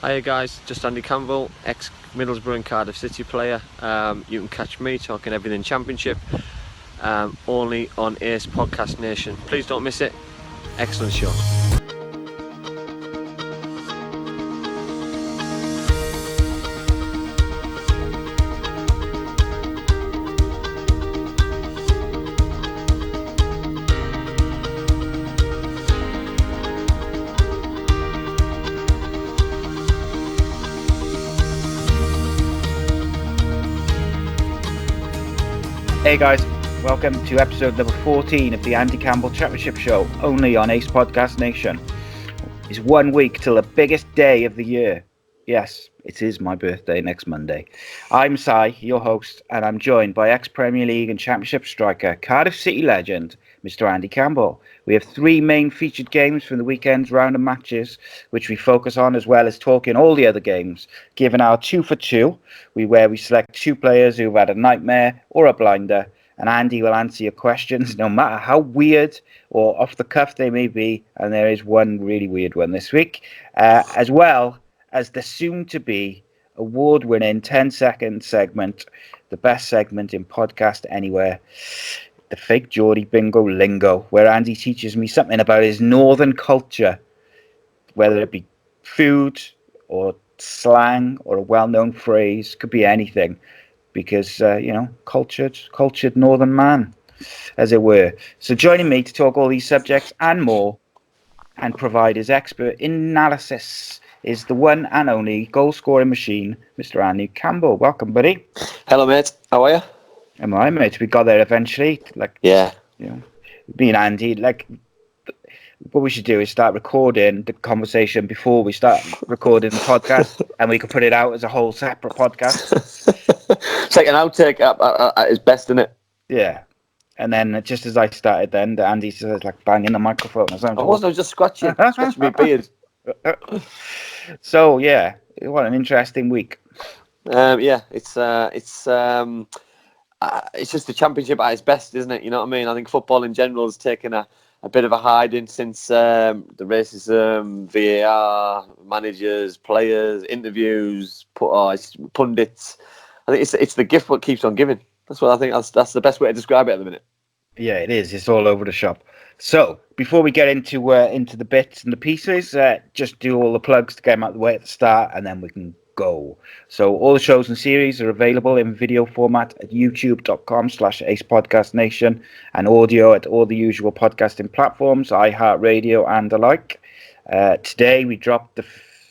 Hiya guys, just Andy Campbell, ex-Middlesbrough and Cardiff City player. You can catch me talking everything Championship, only on ACEcast Nation. Please don't miss it. Excellent show. Hey guys, welcome to episode number 14 of the Andy Campbell Championship Show, only on ACEcast Nation. It's 1 week till the biggest day of the year. Yes, it is my birthday next Monday. I'm Si, your host, and I'm joined by ex-Premier League and Championship striker, Cardiff City legend, Mr. Andy Campbell. We have three main featured games from the weekend's round of matches, which we focus on, as well as talking all the other games, given our 2 for 2, where we select two players who've had a nightmare or a blinder, and Andy will answer your questions, no matter how weird or off the cuff they may be, and there is one really weird one this week, as well as the soon-to-be award-winning 10-second segment, the best segment in podcast anywhere, the Fake Geordie Bingo Lingo, where Andy teaches me something about his northern culture, whether it be food or slang or a well-known phrase, could be anything, because, cultured northern man, as it were. So joining me to talk all these subjects and more, and provide his expert analysis, is the one and only goal-scoring machine, Mr. Andy Campbell. Welcome, buddy. Hello, mate. How are you? Am I, mate? We got there eventually. Yeah. Me and Andy, what we should do is start recording the conversation before we start recording the podcast, and we can put it out as a whole separate podcast. It's like an outtake at his best, isn't it? Yeah. And then just as I started, then Andy says banging the microphone or something. I was just scratching my beard. So yeah, what an interesting week. It's just the Championship at its best, isn't it? You know what I mean? I think football in general has taken a bit of a hiding since the racism, VAR, managers, players, interviews, pundits. I think it's the gift what keeps on giving. That's what I think. That's the best way to describe it at the minute. Yeah, it is. It's all over the shop. So before we get into the bits and the pieces, just do all the plugs to get them out of the way at the start, and then we can go. So all the shows and series are available in video format at youtube.com/ACEpodcastNation, and audio at all the usual podcasting platforms, iHeartRadio and the like. Today we dropped the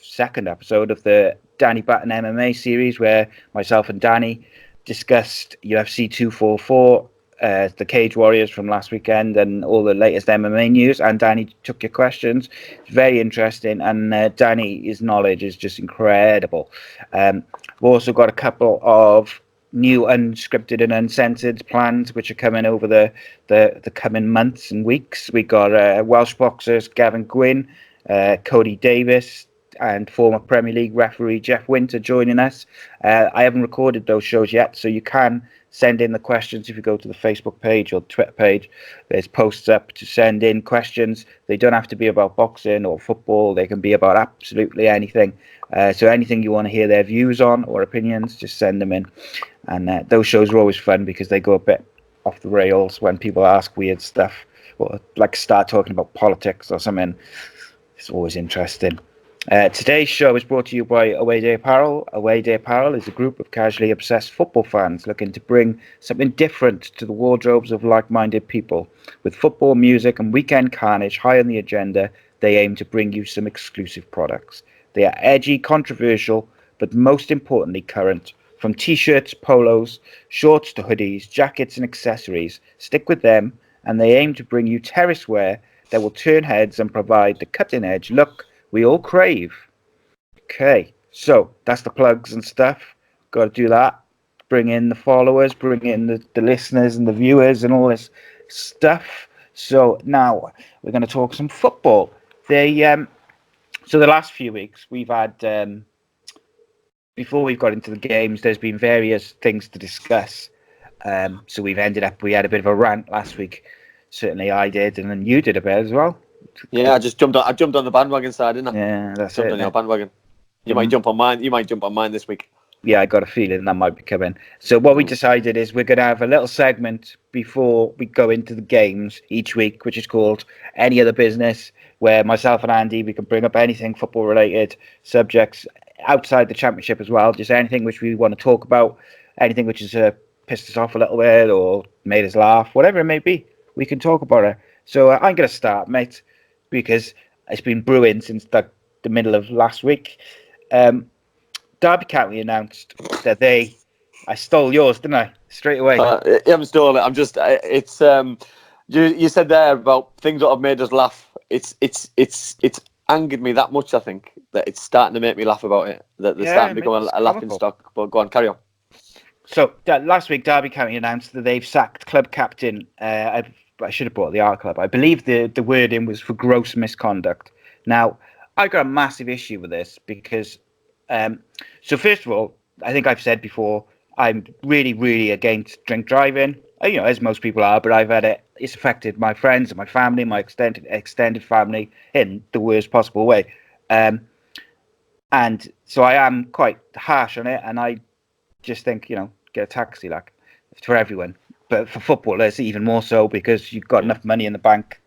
second episode of the Danny Batten MMA series, where myself and Danny discussed UFC 244, the Cage Warriors from last weekend, and all the latest MMA news, and Danny took your questions. It's very interesting, and Danny's knowledge is just incredible. We've also got a couple of new unscripted and uncensored plans which are coming over the coming months and weeks. We got Welsh boxers Gavin Gwynn, Cody Davis, and former Premier League referee Jeff Winter joining us. I haven't recorded those shows yet, so you can send in the questions if you go to the Facebook page or Twitter page. There's posts up to send in questions. They don't have to be about boxing or football. They can be about absolutely anything. So anything you want to hear their views on or opinions, just send them in. And those shows are always fun because they go a bit off the rails when people ask weird stuff, or start talking about politics or something. It's always interesting. Today's show is brought to you by Away Day Apparel. Away Day Apparel is a group of casually obsessed football fans looking to bring something different to the wardrobes of like-minded people. With football, music, and weekend carnage high on the agenda, they aim to bring you some exclusive products. They are edgy, controversial, but most importantly current. From t-shirts, polos, shorts to hoodies, jackets, and accessories, stick with them, and they aim to bring you terrace wear that will turn heads and provide the cutting-edge look we all crave. Okay, so that's the plugs and stuff. Got to do that. Bring in the followers, bring in the listeners and the viewers and all this stuff. So now we're going to talk some football. So the last few weeks we've had, before we've got into the games, there's been various things to discuss. So we had a bit of a rant last week. Certainly I did, and then you did a bit as well. Yeah, I jumped on the bandwagon side, didn't I? Yeah, that's jumped it. on your bandwagon. You might jump on mine. You might jump on mine this week. Yeah, I got a feeling that might be coming. So what we decided is we're going to have a little segment before we go into the games each week, which is called Any Other Business, where myself and Andy, we can bring up anything football-related subjects outside the championship as well, just anything which we want to talk about, anything which has pissed us off a little bit or made us laugh, whatever it may be, we can talk about it. So I'm going to start, mate, because it's been brewing since the middle of last week. Derby County announced that I stole yours, didn't I? Straight away. You haven't stolen it. I'm just. It's. You said there about things that have made us laugh. It's angered me that much. I think that it's starting to make me laugh about it. That they're starting to become a laughing stock. But go on, carry on. So last week, Derby County announced that they've sacked club captain. I should have brought the art club. I believe the wording was for gross misconduct. Now, I got a massive issue with this because. So first of all, I think I've said before, I'm really, really against drink driving. As most people are, but I've had it. It's affected my friends and my family, my extended family in the worst possible way. And so I am quite harsh on it, and I just think, get a taxi, like, for everyone. But for footballers, even more so, because you've got enough money in the bank.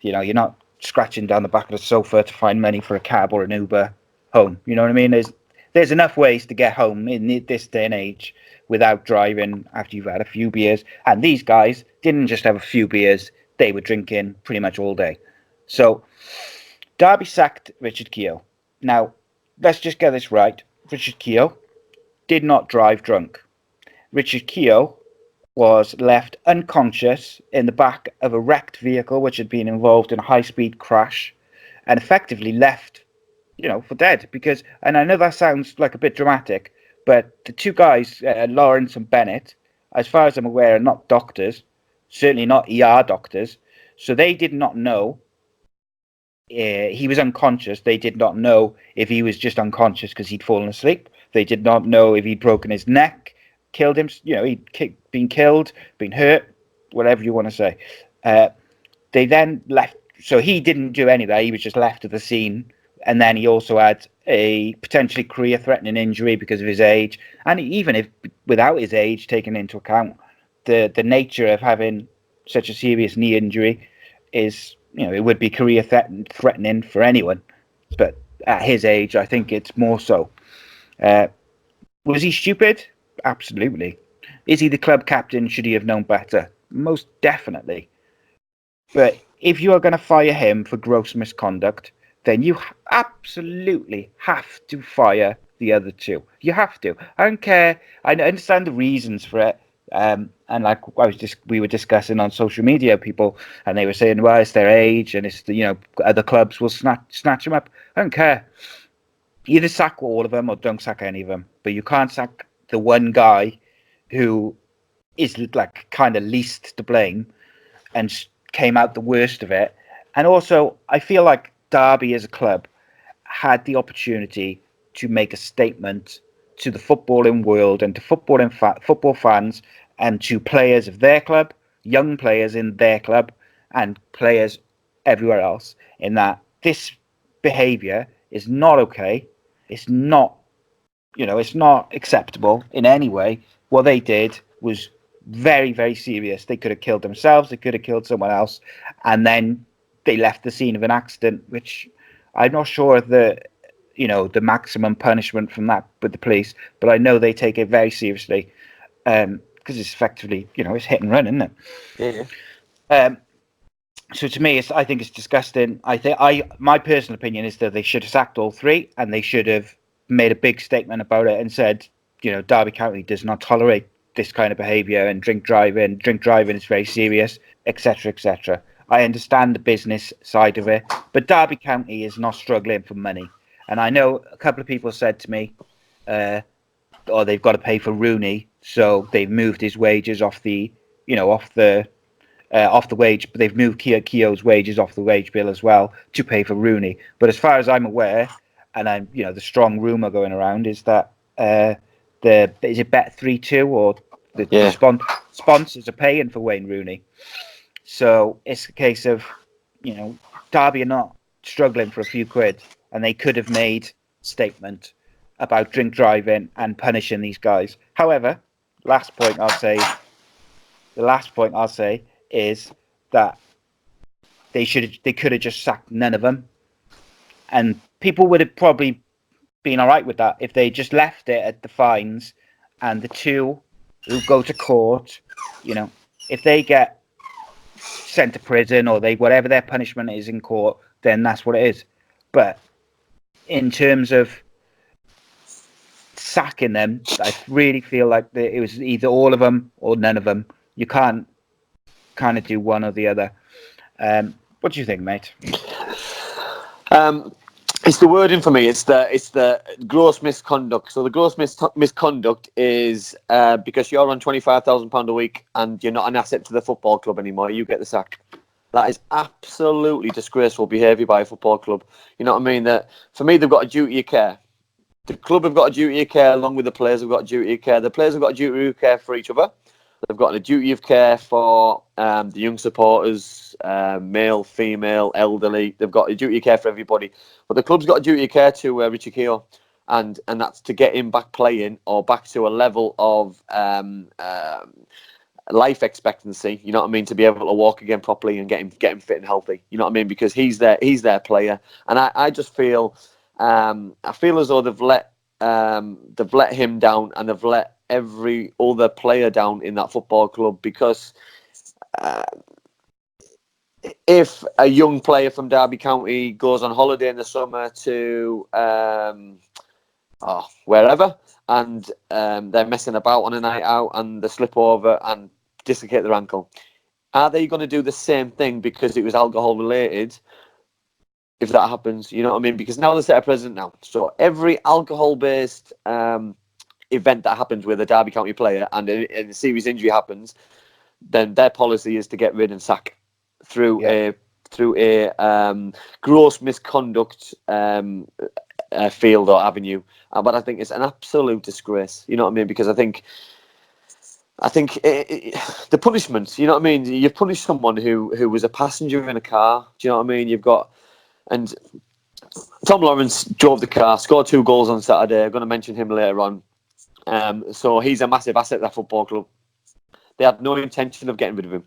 You're not scratching down the back of the sofa to find money for a cab or an Uber home. You know what I mean? There's enough ways to get home in this day and age without driving after you've had a few beers. And these guys didn't just have a few beers, they were drinking pretty much all day. So Derby sacked Richard Keoghs. Now, let's just get this right. Richard Keoghs did not drive drunk. Richard Keoghs was left unconscious in the back of a wrecked vehicle which had been involved in a high-speed crash and effectively left for dead, because, and I know that sounds like a bit dramatic, but the two guys, LAwrence and Bennett, as far as I'm aware, are not doctors, certainly not ER doctors, so they did not know he was unconscious. They did not know if he was just unconscious because he'd fallen asleep. They did not know if he'd broken his neck, killed him, he'd been killed, been hurt, whatever you want to say. They then left, so he didn't do any of that, he was just left at the scene. And then he also had a potentially career-threatening injury because of his age. And even if without his age taken into account, the nature of having such a serious knee injury is, it would be career-threatening for anyone. But at his age, I think it's more so. Was he stupid? Absolutely. Is he the club captain? Should he have known better? Most definitely. But if you are going to fire him for gross misconduct, then you absolutely have to fire the other two. You have to. I don't care. I understand the reasons for it. And like we were discussing on social media, people, and they were saying, well, it's their age, and it's other clubs will snatch them up. I don't care. Either sack all of them or don't sack any of them. But you can't sack the one guy who is like kind of least to blame and came out the worst of it. And also, I feel like Derby as a club had the opportunity to make a statement to the footballing world and to football fans and to players of their club, young players in their club, and players everywhere else, in that this behaviour is not okay. It's not, it's not acceptable in any way. What they did was very, very serious. They could have killed themselves. They could have killed someone else. And then they left the scene of an accident, which I'm not sure of the maximum punishment from that with the police, but I know they take it very seriously because it's effectively, it's hit and run, isn't it? Yeah. So to me, I think it's disgusting. My personal opinion is that they should have sacked all three, and they should have made a big statement about it and said, Derby County does not tolerate this kind of behaviour, and drink driving is very serious, etc., etc. I understand the business side of it, but Derby County is not struggling for money. And I know a couple of people said to me, they've got to pay for Rooney, so they've moved his wages off the wage, but they've moved Keogh's wages off the wage bill as well to pay for Rooney. But as far as I'm aware, and I'm, the strong rumour going around is that is it Bet32 or the sponsors are paying for Wayne Rooney. So it's a case of, Derby are not struggling for a few quid, and they could have made statement about drink driving and punishing these guys. However, the last point I'll say is that they could have just sacked none of them, and people would have probably been all right with that if they just left it at the fines, and the two who go to court, if they get sent to prison or whatever their punishment is in court, then that's what it is. But in terms of sacking them, I really feel like it was either all of them or none of them. You can't kind of do one or the other. What do you think, mate? It's the wording for me. It's the gross misconduct. So the gross misconduct is because you're on £25,000 a week and you're not an asset to the football club anymore. You get the sack. That is absolutely disgraceful behaviour by a football club. You know what I mean? That for me, they've got a duty of care. The club have got a duty of care along with the players have got a duty of care. The players have got a duty of care for each other. They've got a duty of care for the young supporters, male, female, elderly. They've got a duty of care for everybody. But the club's got a duty of care to Richard Keoghs, and that's to get him back playing or back to a level of life expectancy. You know what I mean? To be able to walk again properly and get him fit and healthy. You know what I mean? Because he's their player, and I just feel I feel as though they've let him down and they've let every other player down in that football club, because if a young player from Derby County goes on holiday in the summer to wherever, and they're messing about on a night out and they slip over and dislocate their ankle, are they going to do the same thing because it was alcohol related? If that happens, you know what I mean? Because now they set a precedent now. So every alcohol-based event that happens with a Derby County player and a serious injury happens, then their policy is to get rid and sack through a gross misconduct field or avenue. But I think it's an absolute disgrace. You know what I mean? Because I think the punishments. You know what I mean? You punish someone who was a passenger in a car. Do you know what I mean? And Tom Lawrence drove the car, scored 2 goals on Saturday. I'm going to mention him later on. So he's a massive asset to that football club. They had no intention of getting rid of him.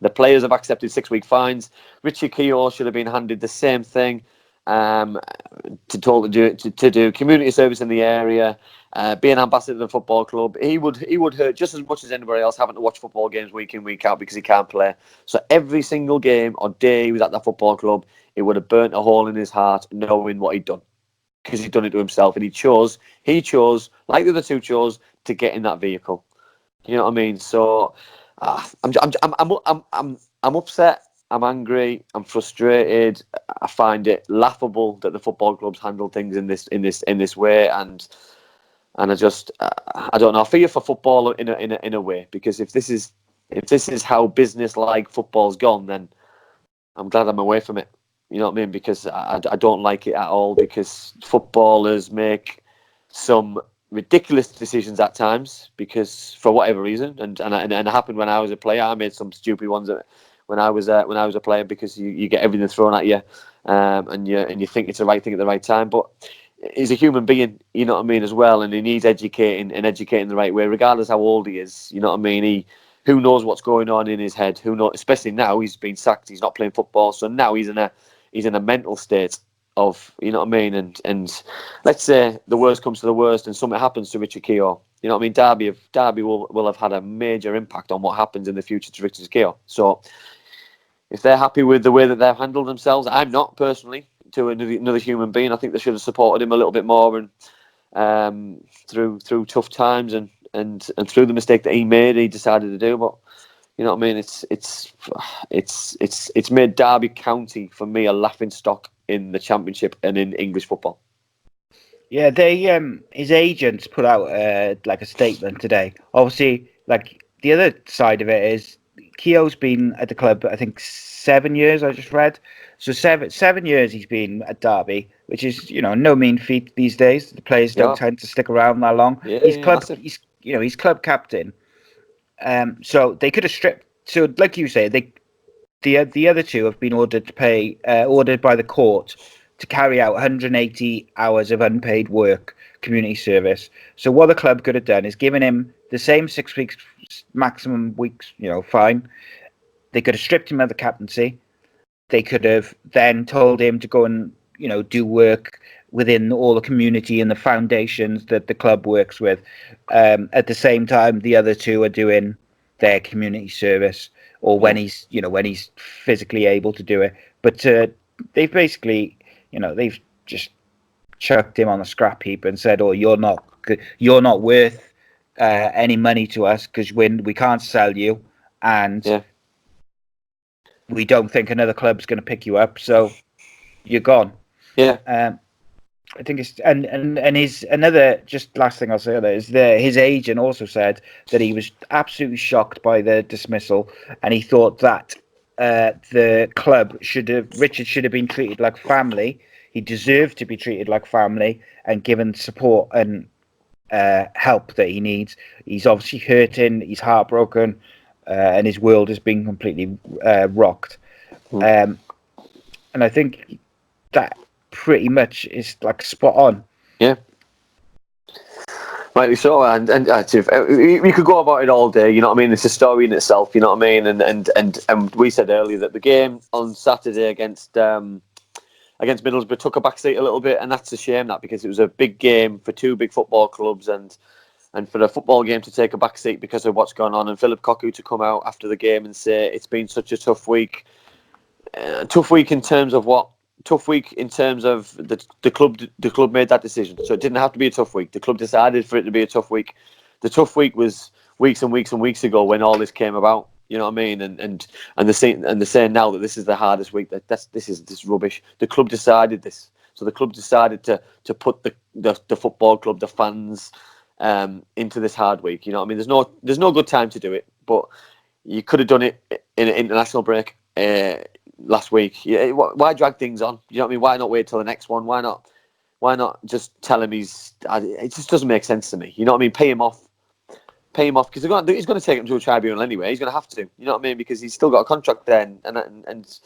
The players have accepted 6-week fines. Richard Keoghs should have been handed the same thing to do community service in the area, be an ambassador to the football club. He would hurt just as much as anybody else having to watch football games week in, week out because he can't play. So every single game or day he was at that football club, it would have burnt a hole in his heart knowing what he'd done, because he'd done it to himself, and he chose, like the other two chose, to get in that vehicle. You know what I mean? So I'm upset. I'm angry. I'm frustrated. I find it laughable that the football clubs handle things in this way, and I just I don't know. I fear for football in a way, because if this is how business-like football's gone, then I'm glad I'm away from it. You know what I mean? Because I don't like it at all, because footballers make some ridiculous decisions at times, because for whatever reason, and it happened when I was a player. I made some stupid ones when I was a player, because you get everything thrown at you, and you think it's the right thing at the right time. But he's a human being, you know what I mean, as well, and he needs educating the right way, regardless how old he is. You know what I mean? Who knows what's going on in his head? Who knows? Especially now, he's been sacked. He's not playing football, so now he's in a mental state of, you know what I mean, and let's say the worst comes to the worst and something happens to Richard Keoghs. You know what I mean? Derby will have had a major impact on what happens in the future to Richard Keoghs. So if they're happy with the way that they've handled themselves, I'm not personally, to another human being. I think they should have supported him a little bit more, and through tough times and through the mistake that he made, he decided to do. But you know what I mean? It's made Derby County for me a laughing stock in the Championship and in English football. Yeah, his agents put out like a statement today. Obviously, like the other side of it is Keogh's been at the club, I think 7 years. I just read, so 7 years he's been at Derby, which is no mean feat these days. The players don't tend to stick around that long. Yeah, he's club captain. So they could have stripped. So like you say, the other two have been ordered by the court to carry out 180 hours of unpaid work, community service. So what the club could have done is given him the same 6 weeks maximum weeks, fine. They could have stripped him of the captaincy. They could have then told him to go and do work within all the community and the foundations that the club works with. At the same time, the other two are doing their community service, or when he's physically able to do it. But they've basically, they've just chucked him on a scrap heap and said, "Oh, you're not worth any money to us because we can't sell you, and we don't think another club's going to pick you up, so you're gone." Yeah. I think it's and his another just last thing I'll say on that is his agent also said that he was absolutely shocked by the dismissal, and he thought that the club Richard should have been treated like family. He deserved to be treated like family and given support and help that he needs. He's obviously hurting. He's heartbroken, and his world has been completely rocked. And I think that pretty much is like spot on. Yeah. Rightly so, and we could go about it all day. You know what I mean? It's a story in itself. You know what I mean? And we said earlier that the game on Saturday against Middlesbrough took a backseat a little bit, and that's a shame. That because it was a big game for two big football clubs, and for the football game to take a backseat because of what's going on, and Philip Cocu to come out after the game and say it's been such a tough week. Tough week in terms of what? Tough week in terms of the club. The club made that decision, so it didn't have to be a tough week. The club decided for it to be a tough week. The tough week was weeks and weeks and weeks ago when all this came about. You know what I mean? And they're saying now that this is the hardest week. This is rubbish. The club decided this, so the club decided to put the football club, the fans, into this hard week. You know what I mean? There's no good time to do it, but you could have done it in an international break. Last week, why drag things on? You know what I mean? Why not wait till the next one? Why not just tell him it just doesn't make sense to me. You know what I mean? Pay him off because he's going to take him to a tribunal anyway. He's going to have to. You know what I mean? Because he's still got a contract there, and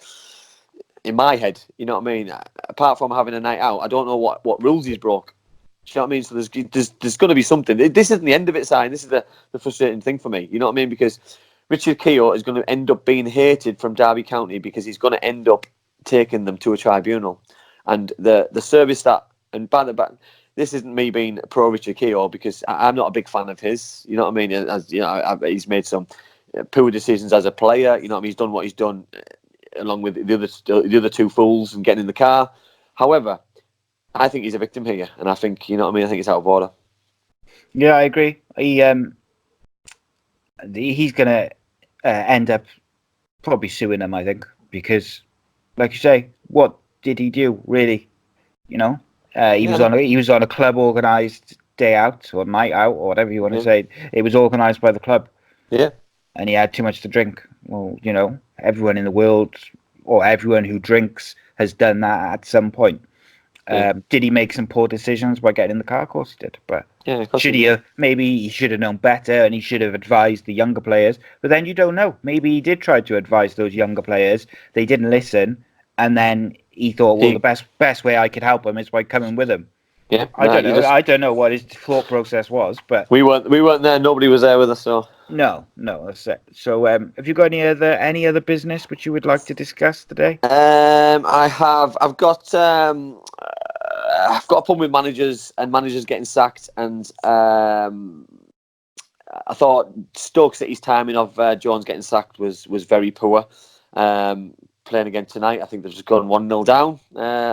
in my head, you know what I mean? Apart from having a night out, I don't know what rules he's broke. Do you know what I mean? So there's going to be something. This isn't the end of it, Si. This is the frustrating thing for me. You know what I mean? Because Richard Keoghs is going to end up being hated from Derby County because he's going to end up taking them to a tribunal. And the service that, and by the back, this isn't me being pro Richard Keoghs because I'm not a big fan of his. You know what I mean? As you know, he's made some poor decisions as a player. You know what I mean? He's done what he's done along with the other two fools and getting in the car. However, I think he's a victim here, and I think I think it's out of order. Yeah, I agree. He's gonna end up probably suing them, I think, because, like you say, what did he do really? He was on a club organised day out or night out or whatever you want to say. It was organised by the club. Yeah, and he had too much to drink. Well, everyone in the world or everyone who drinks has done that at some point. Did he make some poor decisions by getting in the car? Of course he did. But should he have? Maybe he should have known better, and he should have advised the younger players. But then you don't know. Maybe he did try to advise those younger players. They didn't listen, and then he thought, well, the best way I could help him is by coming with him. Yeah, I don't know what his thought process was, but we weren't there. Nobody was there with us, so no, that's it. So, have you got any other business which you would like to discuss today? I have. I've got a problem with managers getting sacked, and I thought Stoke City's timing of Jones getting sacked was very poor. Playing again tonight, I think they've just gone 1-0 down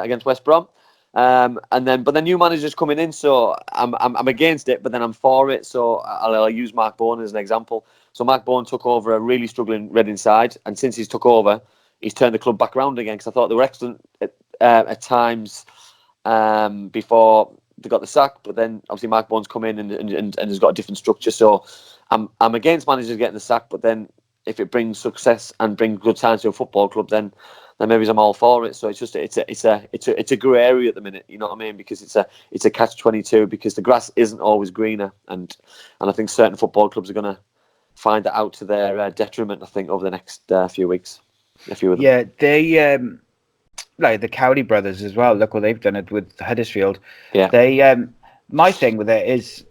against West Brom. But then new managers coming in, so I'm against it, but then I'm for it. So I'll use Mark Bowen as an example. So Mark Bowen took over a really struggling Reading side, and since he's took over, he's turned the club back around again. Because I thought they were excellent at times before they got the sack, but then obviously Mark Bowen's come in and has got a different structure. So I'm against managers getting the sack, but then if it brings success and brings good times to a football club, then maybe I'm all for it. So it's a grey area at the minute, you know what I mean? Because it's a catch-22 because the grass isn't always greener, and I think certain football clubs are going to find that out to their detriment. I think over the next few weeks, a few of them. Yeah, like the Cowley brothers as well. Look what they've done it with Huddersfield. Yeah. They my thing with it is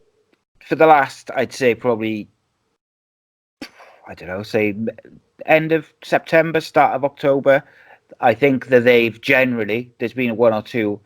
for the last, I'd say probably, I don't know, say end of September, start of October. I think that they've generally, there's been one or two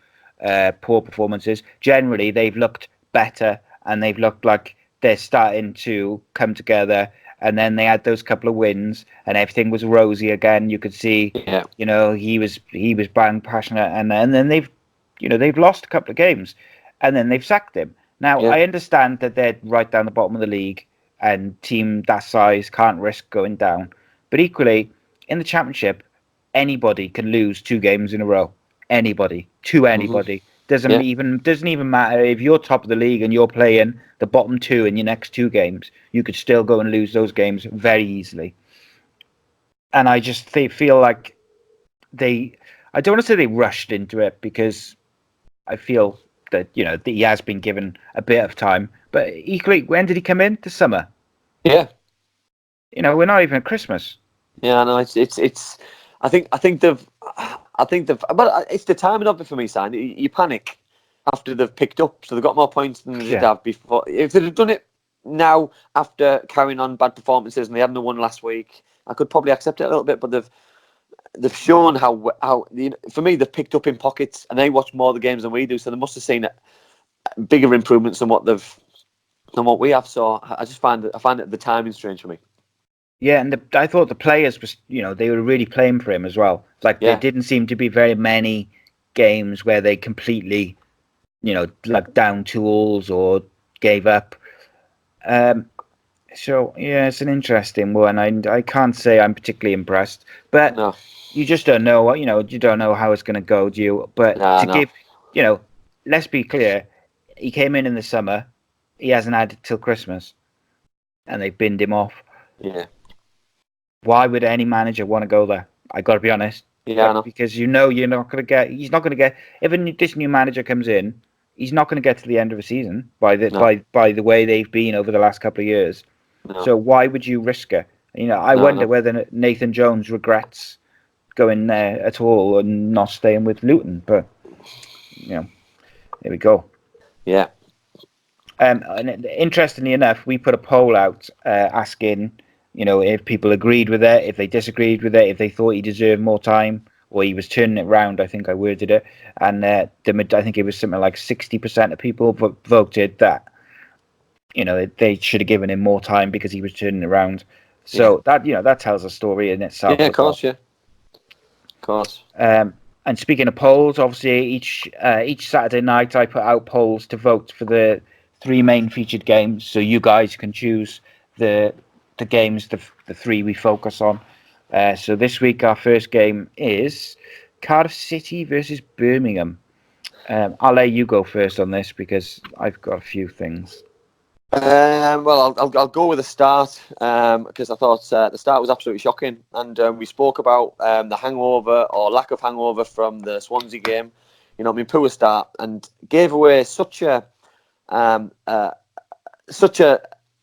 poor performances. Generally, they've looked better and they've looked like they're starting to come together. And then they had those couple of wins and everything was rosy again. You could see, Yeah. he was bang passionate, and then they've lost a couple of games, and then they've sacked him. Now Yeah. I understand that they're right down the bottom of the league, and team that size can't risk going down. But equally, in the Championship, anybody can lose 2 games in a row. Anybody to anybody. Doesn't Yeah. even matter if you're top of the league and you're playing the bottom 2 in your next 2 games. You could still go and lose those games very easily. And I just feel like I don't want to say they rushed into it, because I feel that that he has been given a bit of time. But equally, when did he come in? This summer. Yeah. We're not even at Christmas. Yeah, no, it's. I think they've. But it's the timing of it for me, Simon. You panic after they've picked up, so they've got more points than they did have before. If they'd have done it now after carrying on bad performances and they hadn't won last week, I could probably accept it a little bit. But they've shown how for me, they've picked up in pockets, and they watch more of the games than we do, so they must have seen bigger improvements than what we have. So I find it the timing strange for me. Yeah, and I thought the players was, they were really playing for him as well. Like there didn't seem to be very many games where they completely, like down tools or gave up. So yeah, it's an interesting one. I can't say I'm particularly impressed, but No. you just don't know. You don't know how it's going to go, do you? But give, let's be clear. He came in the summer. He hasn't had it till Christmas, and they've binned him off. Yeah. Why would any manager want to go there? I got to be honest. Yeah, I know. Because you're not going to get. He's not going to get. If this new manager comes in, he's not going to get to the end of the season by the way they've been over the last couple of years. No. So why would you risk it? I wonder whether Nathan Jones regrets going there at all and not staying with Luton. But there we go. Yeah. And interestingly enough, we put a poll out asking, if people agreed with it, if they disagreed with it, if they thought he deserved more time, or he was turning it round. I think I worded it, and I think it was something like 60% of people voted that they should have given him more time because he was turning it around. So that tells a story in itself. Yeah, of course, yeah, of course. And speaking of polls, obviously each Saturday night I put out polls to vote for the 3 main featured games, so you guys can choose the games, the 3 we focus on. So this week our first game is Cardiff City versus Birmingham. I'll let you go first on this because I've got a few things. Well, I'll go with the start because I thought the start was absolutely shocking, and we spoke about the hangover or lack of hangover from the Swansea game. Poor start, and gave away such a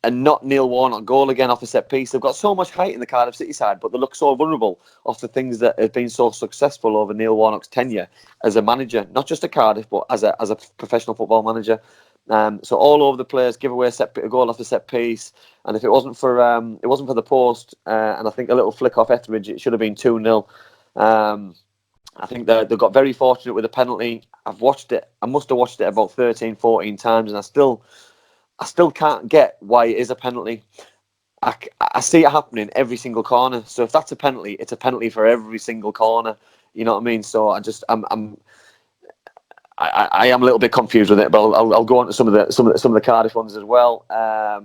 not Neil Warnock goal again off a set piece. They've got so much height in the Cardiff City side, but they look so vulnerable off the things that have been so successful over Neil Warnock's tenure as a manager, not just at Cardiff, but as a professional football manager. So all over the place, give away a goal off a set piece, and if it wasn't for the post, and I think a little flick off Etheridge, it should have been 2-0. I think they got very fortunate with the penalty. I've watched it. I must have watched it about 13, 14 times, and I still can't get why it is a penalty. I see it happening every single corner. So if that's a penalty, it's a penalty for every single corner. You know what I mean? So I am a little bit confused with it, but I'll go on to some of the Cardiff ones as well. I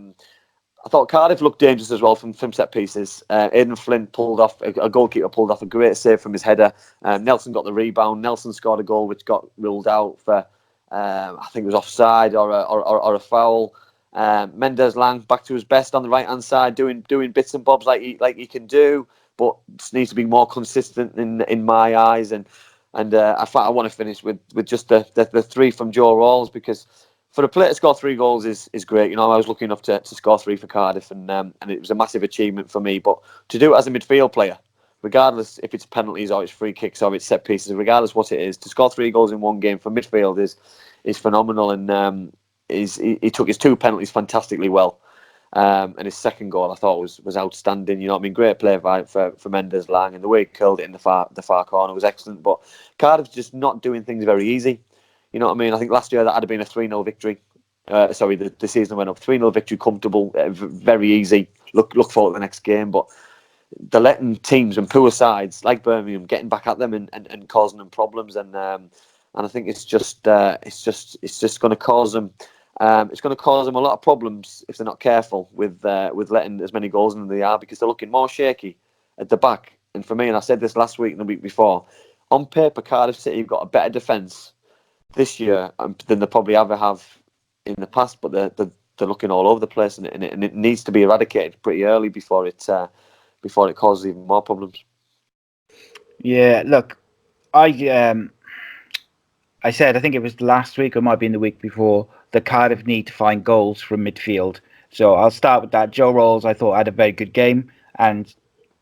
thought Cardiff looked dangerous as well from set pieces. Aidan Flint a goalkeeper pulled off a great save from his header. Nelson got the rebound. Nelson scored a goal which got ruled out for I think it was offside or a foul. Mendes Lang back to his best on the right hand side, doing bits and bobs like he can do, but needs to be more consistent in my eyes. And I want to finish with just the 3 from Joe Rawls, because for a player to score 3 goals is great. I was lucky enough to score 3 for Cardiff, and it was a massive achievement for me. But to do it as a midfield player regardless if it's penalties or it's free kicks or it's set pieces, regardless what it is, to score 3 goals in one game from midfield is phenomenal. And he took his 2 penalties fantastically well. And his second goal, I thought, was outstanding. You know what I mean? Great play for Mendes Lang, and the way he curled it in the far corner was excellent. But Cardiff's just not doing things very easy. You know what I mean? I think last year that had been a 3-0 victory. The season went up 3-0 victory, comfortable, very easy. Look forward to the next game. But they're letting teams and poor sides like Birmingham getting back at them and causing them problems. And I think it's just going to cause them. It's going to cause them a lot of problems if they're not careful with letting as many goals in as they are, because they're looking more shaky at the back. And for me, and I said this last week and the week before, on paper, Cardiff City have got a better defence this year than they probably ever have in the past. But they're looking all over the place, and it needs to be eradicated pretty early before it causes even more problems. Yeah, look, I said, I think it was last week or it might be in the week before, the Cardiff need to find goals from midfield. So I'll start with that. Joe Rolls, I thought, had a very good game. And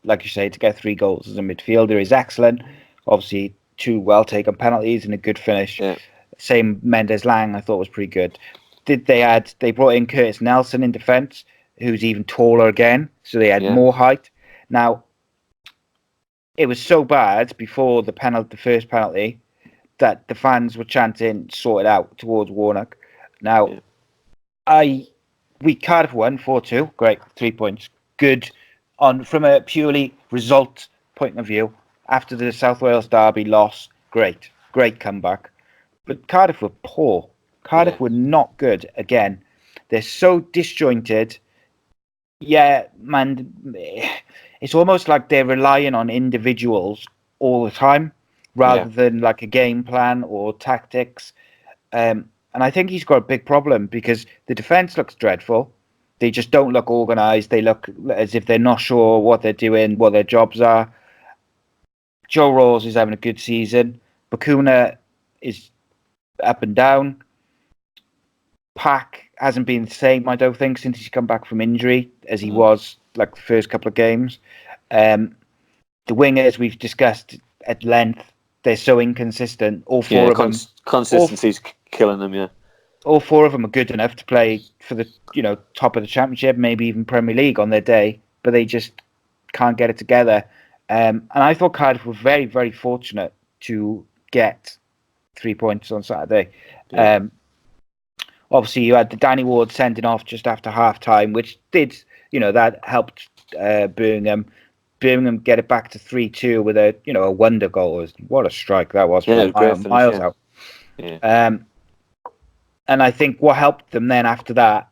like you say, to get 3 goals as a midfielder is excellent. Obviously, 2 well-taken penalties and a good finish. Yeah. Same Mendes Lang, I thought, was pretty good. They brought in Curtis Nelson in defence, who's even taller again. So they had more height. Now, it was so bad before the first penalty, that the fans were chanting, sort it out, towards Warnock. Now, Cardiff won 4-2. Great, 3 points. Good from a purely result point of view. After the South Wales derby loss, great comeback. But Cardiff were poor. Cardiff were not good again. They're so disjointed. Yeah, man, it's almost like they're relying on individuals all the time, rather than like a game plan or tactics. And I think he's got a big problem because the defence looks dreadful. They just don't look organised. They look as if they're not sure what they're doing, what their jobs are. Joe Rolls is having a good season. Bakuna is up and down. Pack hasn't been the same, I don't think, since he's come back from injury as he was like the first couple of games. The wingers we've discussed at length, they're so inconsistent. All 4 of them. Consistency's killing them, yeah. All 4 of them are good enough to play for the top of the Championship, maybe even Premier League on their day, but they just can't get it together. And I thought Cardiff were very, very fortunate to get 3 points on Saturday. Yeah. Obviously, you had the Danny Ward sending off just after half-time, which did, that helped Birmingham. Birmingham get it back to 3-2 with a wonder goal. What a strike that was! Yeah, miles out. Yeah. And I think what helped them then after that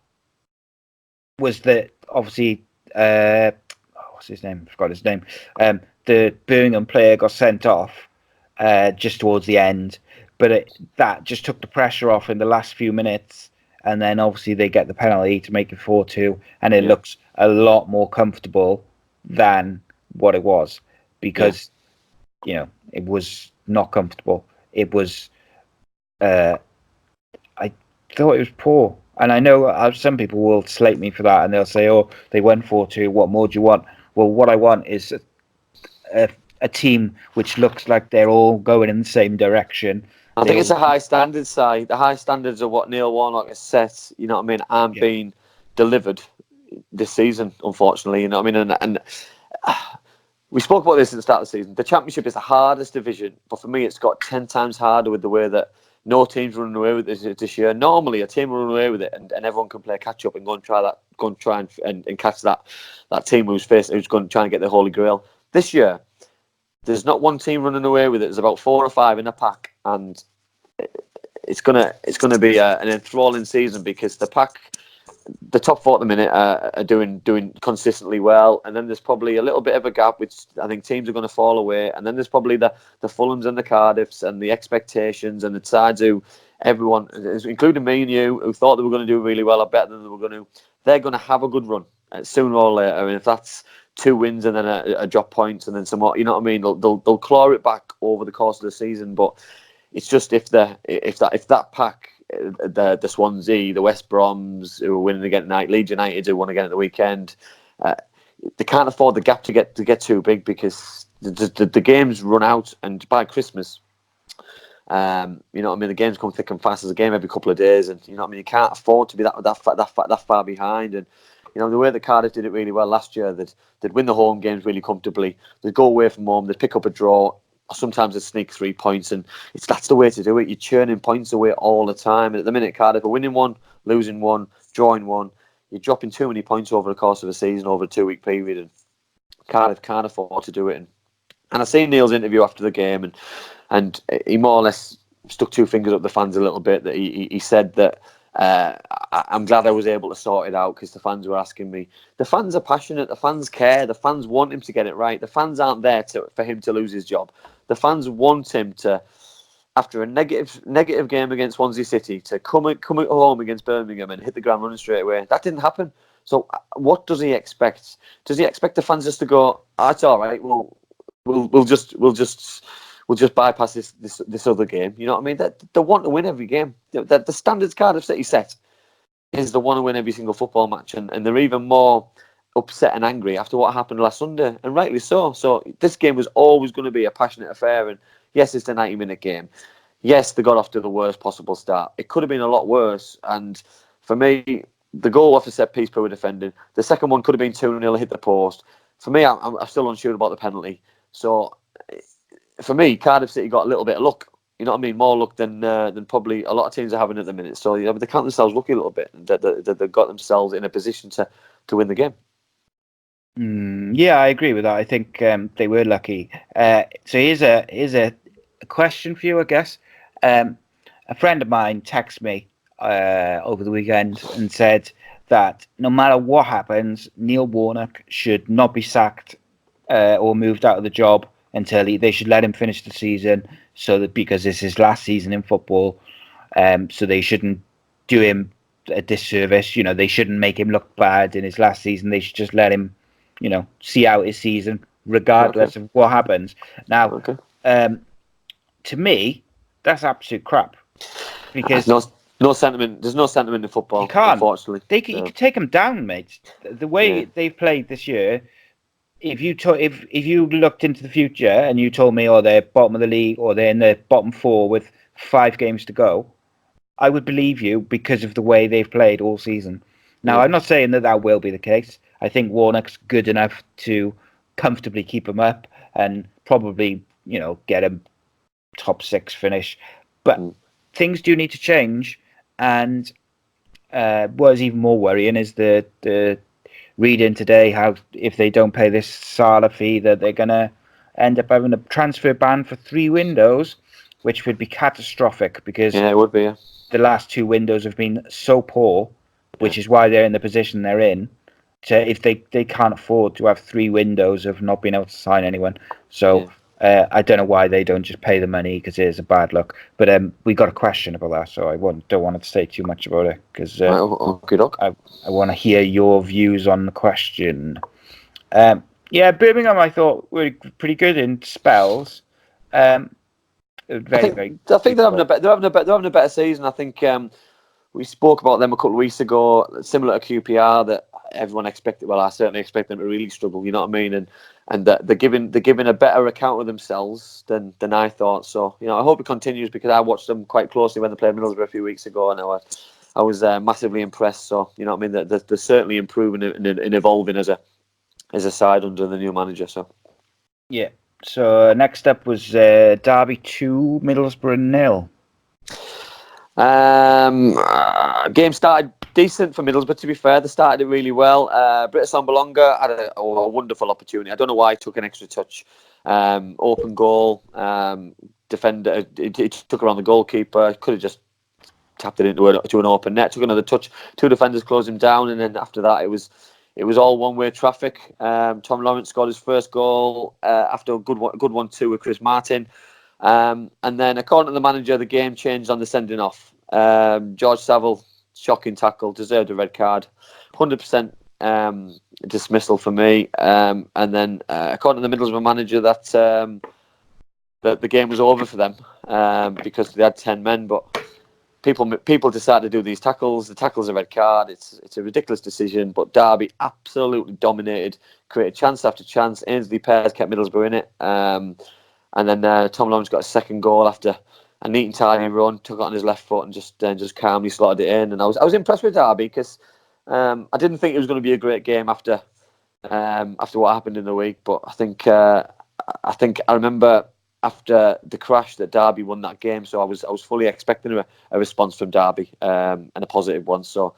was that obviously, what's his name? I forgot his name. The Birmingham player got sent off just towards the end, but that just took the pressure off in the last few minutes. And then obviously they get the penalty to make it 4-2, and it looks a lot more comfortable than what it was, because it was not comfortable. It was I thought it was poor, and I know some people will slate me for that, and they'll say, "Oh, they won 4-2. What more do you want?" Well, what I want is a team which looks like they're all going in the same direction. I think it's a high standard side. The high standards of what Neil Warnock has set, aren't being delivered this season, unfortunately. And we spoke about this at the start of the season. The Championship is the hardest division, but for me, it's got 10 times harder with the way that no team's running away with this year. Normally, a team will run away with it, and everyone can play catch up and go and try and catch that team who's going to try and get the Holy Grail. This year, there's not one team running away with it. There's about 4 or 5 in a pack, and it's gonna be an enthralling season, because the pack, the top 4 at the minute are doing consistently well, and then there's probably a little bit of a gap, which I think teams are going to fall away, and then there's probably the Fulhams and the Cardiffs and the expectations and the sides who everyone, including me and you, who thought they were going to do really well or better than they were going to, they're going to have a good run sooner or later. I mean, if that's 2 wins and then a drop points and then some more, you know what I mean? They'll claw it back over the course of the season. But it's just if that pack, the Swansea, the West Broms who are winning again tonight, Leeds United who won again at the weekend, they can't afford the gap to get too big, because the games run out, and by Christmas, you know what I mean, the games come thick and fast. There's a game every couple of days, and you know what I mean, you can't afford to be that far behind. And you know, the way that Cardiff did it really well last year, they'd win the home games really comfortably. They'd go away from home, they'd pick up a draw, or sometimes they'd sneak 3 points, and that's the way to do it. You're churning points away all the time. And at the minute, Cardiff are winning one, losing one, drawing one. You're dropping too many points over the course of a season, over a 2-week period, and Cardiff can't afford to do it. And I seen Neil's interview after the game, and he more or less stuck 2 fingers up the fans a little bit. That he said that I'm glad I was able to sort it out, because the fans were asking me. The fans are passionate. The fans care. The fans want him to get it right. The fans aren't there for him to lose his job. The fans want him to, after a negative game against Swansea City, to come at home against Birmingham and hit the ground running straight away. That didn't happen. So what does he expect? Does he expect the fans just to go, it's all right, we'll just bypass this other game? You know what I mean? They want to win every game. The standards Cardiff City set is they want to win every single football match, and they're even more upset and angry after what happened last Sunday, and rightly so. So this game was always going to be a passionate affair, and yes, it's a 90-minute game. Yes, they got off to the worst possible start. It could have been a lot worse, and for me, the goal off the set piece poor defending. The second one could have been 2-0, hit the post. For me, I'm still unsure about the penalty. So for me, Cardiff City got a little bit of luck. You know what I mean? More luck than probably a lot of teams are having at the minute. So they count themselves lucky a little bit that they've got themselves in a position to win the game. Yeah, I agree with that. I think they were lucky. So here's a question for you, I guess. A friend of mine texted me over the weekend and said that no matter what happens, Neil Warnock should not be sacked or moved out of the job until they should let him finish the season, because it's his last season in football. So they shouldn't do him a disservice. You know, they shouldn't make him look bad in his last season. They should just let him, see out his season regardless of what happens. Now, to me, that's absolute crap, because no sentiment. There's no sentiment in football. You can't. Unfortunately, you can take them down, mate. The way they've played this year. If you looked into the future and you told me, they're bottom of the league or they're in the bottom 4 with 5 games to go, I would believe you because of the way they've played all season. Now, I'm not saying that will be the case. I think Warnock's good enough to comfortably keep him up and probably, get a top 6 finish. But things do need to change. And what is even more worrying is the reading today how if they don't pay this Salah fee that they're going to end up having a transfer ban for 3 windows, which would be catastrophic because it would be. The last 2 windows have been so poor, which is why they're in the position they're in. So if they can't afford to have 3 windows of not being able to sign anyone. So I don't know why they don't just pay the money, because it is a bad look. But we got a question about that, so I don't want to say too much about it, because I want to hear your views on the question. Birmingham I thought were pretty good in spells. I think they're having a better season. I think we spoke about them a couple of weeks ago, similar to QPR, that everyone expected. Well, I certainly expect them to really struggle. You know what I mean? And that they're giving a better account of themselves than I thought. So I hope it continues, because I watched them quite closely when they played Middlesbrough a few weeks ago, and I was massively impressed. So you know what I mean? They're certainly improving and evolving as a side under the new manager. So yeah. So next up was Derby 2, Middlesbrough 0. Game started decent for Middlesbrough, to be fair. They started it really well. Britta Sambalonga had a wonderful opportunity. I don't know why he took an extra touch. Open goal. Defender, he took around the goalkeeper. Could have just tapped it into an open net. Took another touch. 2 defenders closed him down, and then after that, it was all one-way traffic. Tom Lawrence scored his first goal after a good 1-2 with Chris Martin. And then, according to the manager, the game changed on the sending off. George Saville, shocking tackle, deserved a red card. 100% dismissal for me. And then, according to the Middlesbrough manager, that the game was over for them because they had 10 men. But people decide to do these tackles. The tackle's a red card. It's a ridiculous decision, but Derby absolutely dominated, created chance after chance. Ainsley Pears kept Middlesbrough in it, and then Tom Lawrence got a second goal after a neat and tidy run, took it on his left foot and just calmly slotted it in. And I was impressed with Derby because I didn't think it was going to be a great game after what happened in the week, but I think I remember after the crash that Derby won that game, so I was fully expecting a response from Derby, and a positive one. So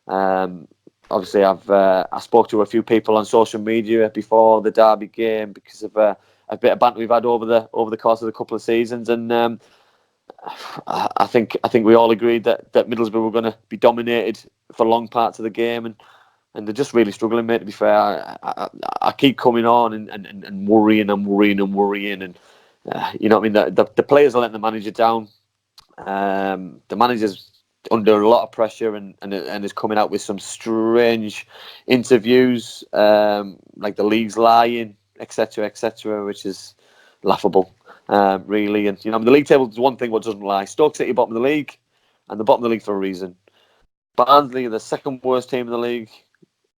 obviously I spoke to a few people on social media before the Derby game because of a bit of banter we've had over the course of the couple of seasons, and I think we all agreed that Middlesbrough were going to be dominated for long parts of the game, and they're just really struggling, mate. To be fair, I keep coming on and worrying, and you know what I mean. The players are letting the manager down. The manager's under a lot of pressure and is coming out with some strange interviews, like the league's lying, etc., which is laughable, really. And the league table is one thing what doesn't lie. Stoke City bottom of the league, and the bottom of the league for a reason. Barnsley are the second worst team in the league.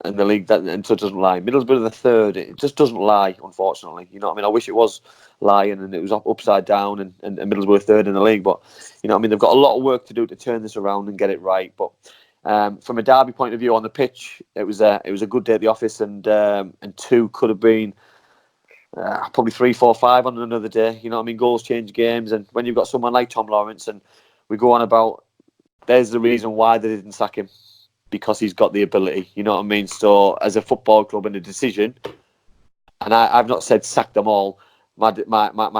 And the league and so it doesn't lie. Middlesbrough are the third. It just doesn't lie, unfortunately. You know what I mean? I wish it was lying and it was upside down and Middlesbrough are third in the league. But you know what I mean? They've got a lot of work to do to turn this around and get it right. But from a Derby point of view on the pitch, it was a good day at the office, and 2 could have been probably 3, 4, 5 on another day. You know what I mean? Goals change games, and when you've got someone like Tom Lawrence, and we go on about there's the reason why they didn't sack him. Because he's got the ability, you know what I mean? So as a football club and a decision, and I've not said sack them all, my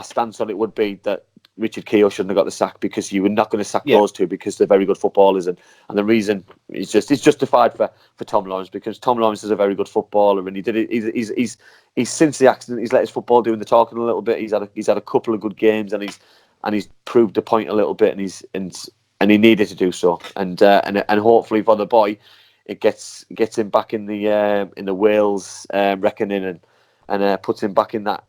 stance on it would be that Richard Keoghs shouldn't have got the sack, because you were not going to sack those two because they're very good footballers, and the reason is it's justified for Tom Lawrence, because Tom Lawrence is a very good footballer, and he did it. He's since the accident, he's let his football doing the talking a little bit. He's had a couple of good games, and he's proved the point a little bit, and he needed to do so, and hopefully for the boy, it gets him back in the Wales reckoning, and puts him back in that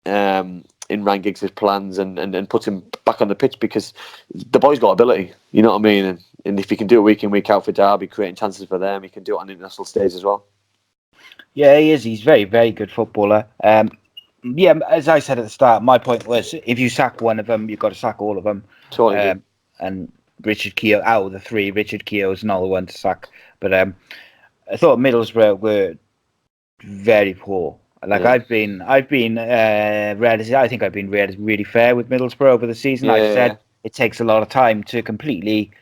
in Ryan Giggs' plans, and puts him back on the pitch, because the boy's got ability, you know what I mean, and if he can do it week in week out for Derby, creating chances for them, he can do it on the international stage as well. Yeah, he is. He's a very, very good footballer. Yeah, as I said at the start, my point was if you sack one of them, you've got to sack all of them. Totally. And Richard Keoghs, out of the 3, Richard Keoghs is not the one to sack. But I thought Middlesbrough were very poor. Like I think I've been really fair with Middlesbrough over the season. I've said it takes a lot of time to completely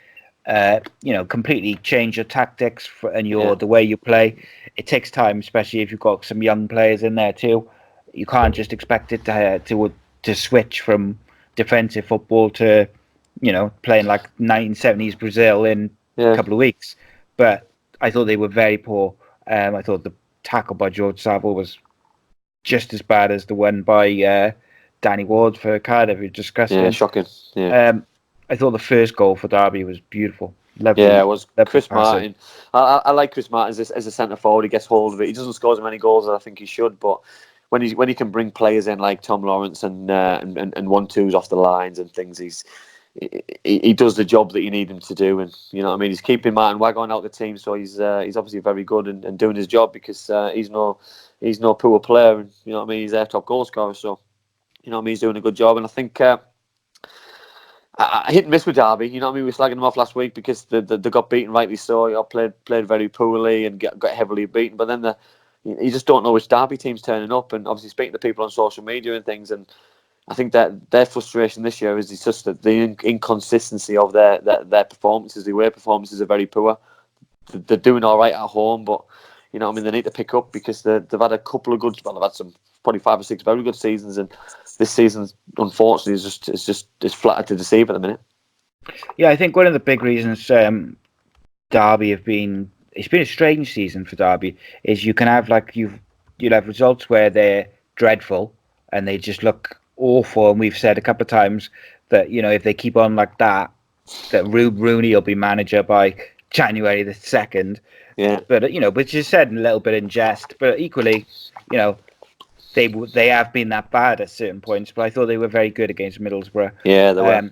change your tactics and the way you play. It takes time, especially if you've got some young players in there too. You can't just expect it to switch from defensive football to playing like 1970s Brazil in a couple of weeks. But I thought they were very poor. I thought the tackle by George Saville was just as bad as the one by Danny Ward for Cardiff. It was disgusting. Yeah, shocking. Yeah. I thought the first goal for Derby was beautiful. Lovely, it was Chris passing. Martin. I like Chris Martin as a centre forward. He gets hold of it. He doesn't score as many goals as I think he should, but when he can bring players in like Tom Lawrence and 1-2s off the lines and things, he does the job that you need him to do, and you know what I mean. He's keeping Martin Waghorn out of the team, so he's obviously very good and doing his job, because he's no poor player, and you know what I mean. He's their top goal scorer, so you know what I mean. He's doing a good job, and I think I hit and miss with Derby. You know what I mean. We were slagging them off last week because they got beaten, rightly so. You know, played very poorly and got heavily beaten, but then you just don't know which Derby team's turning up, and obviously speaking to people on social media and things, and I think that their frustration this year is just that the inconsistency of their performances. The away performances are very poor. They're doing all right at home, but you know what I mean, they need to pick up, because they've had a couple of good. Well, they've had some probably 5 or 6 very good seasons, and this season, unfortunately, is flattered to deceive at the minute. Yeah, I think one of the big reasons Derby have been. It's been a strange season for Derby. Is you can have you'll have results where they're dreadful and they just look awful, and we've said a couple of times that if they keep on like that Rooney will be manager by January the 2nd. Yeah. But which is said a little bit in jest, but equally, they have been that bad at certain points. But I thought they were very good against Middlesbrough. Yeah, they were.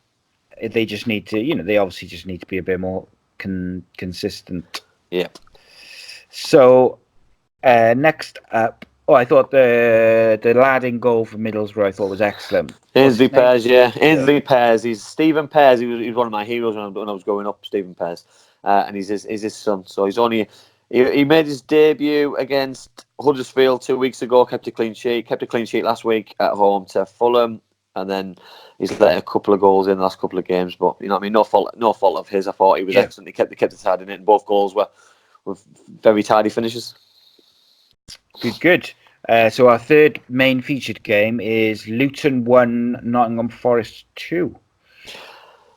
they just need to, they obviously just need to be a bit more consistent. Yeah. So next up, I thought the lad in goal for Middlesbrough I thought was excellent. Ainsley Pears, yeah. Ainsley Pears. He's Stephen Pears. He was one of my heroes when I was growing up, Stephen Pears. And he's his son. So he made his debut against Huddersfield 2 weeks ago, kept a clean sheet last week at home to Fulham. And then he's let a couple of goals in the last couple of games. But, you know what I mean? No fault of his. I thought he was excellent. He kept it tidy in it, and both goals were very tidy finishes. Good. So our third main featured game is Luton 1, Nottingham Forest 2.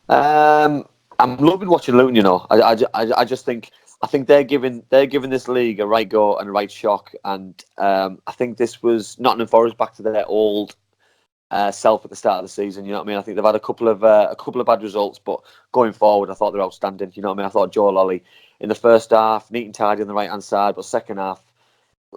I'm loving watching Luton. You know, I just think they're giving this league a right go and a right shock. And I think this was Nottingham Forest back to their old self at the start of the season. You know what I mean? I think they've had a couple of bad results, but going forward, I thought they're outstanding. You know what I mean? I thought Joe Lolly in the first half, neat and tidy on the right hand side, but second half,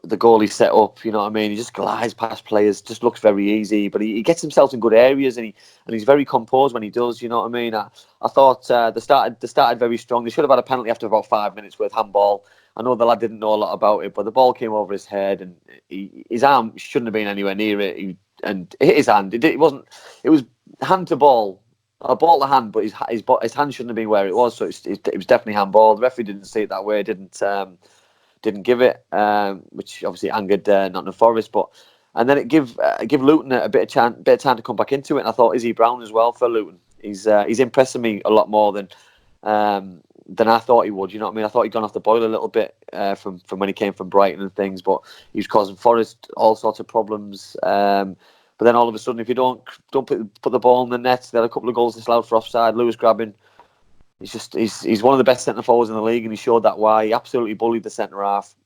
the goal he set up, you know what I mean? He just glides past players, just looks very easy, but he gets himself in good areas, and he's very composed when he does. You know what I mean? I thought they started very strong. They should have had a penalty after about 5 minutes with handball. I know the lad didn't know a lot about it, but the ball came over his head, and his arm shouldn't have been anywhere near it. And it hit his hand. It was hand to ball, a ball to hand, but his hand shouldn't have been where it was. So it was definitely handball. The referee didn't see it that way. Didn't give it, which obviously angered Nottingham Forest. And then it give Luton a bit of time to come back into it. And I thought Izzy Brown as well for Luton. He's impressing me a lot more than I thought he would. You know what I mean? I thought he'd gone off the boil a little bit from when he came from Brighton and things, but he was causing Forest all sorts of problems. But then all of a sudden, if you don't put the ball in the net, there are a couple of goals disallowed for offside. Lewis Grabbing. He's one of the best centre forwards in the league, and he showed that why. He absolutely bullied the centre half.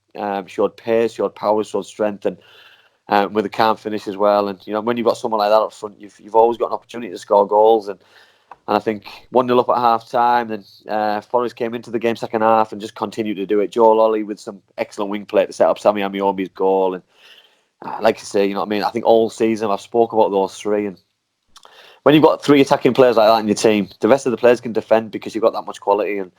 Showed pace, showed power, showed strength, and with a calm finish as well. And you know, when you've got someone like that up front, you've always got an opportunity to score goals. And I think 1-0 up at half time. Then Forest came into the game second half and just continued to do it. Joe Lolly with some excellent wing play to set up Sammy Amiobi's goal. And like I say, you know what I mean. I think all season I've spoke about those three, and when you've got three attacking players like that in your team, the rest of the players can defend because you've got that much quality. And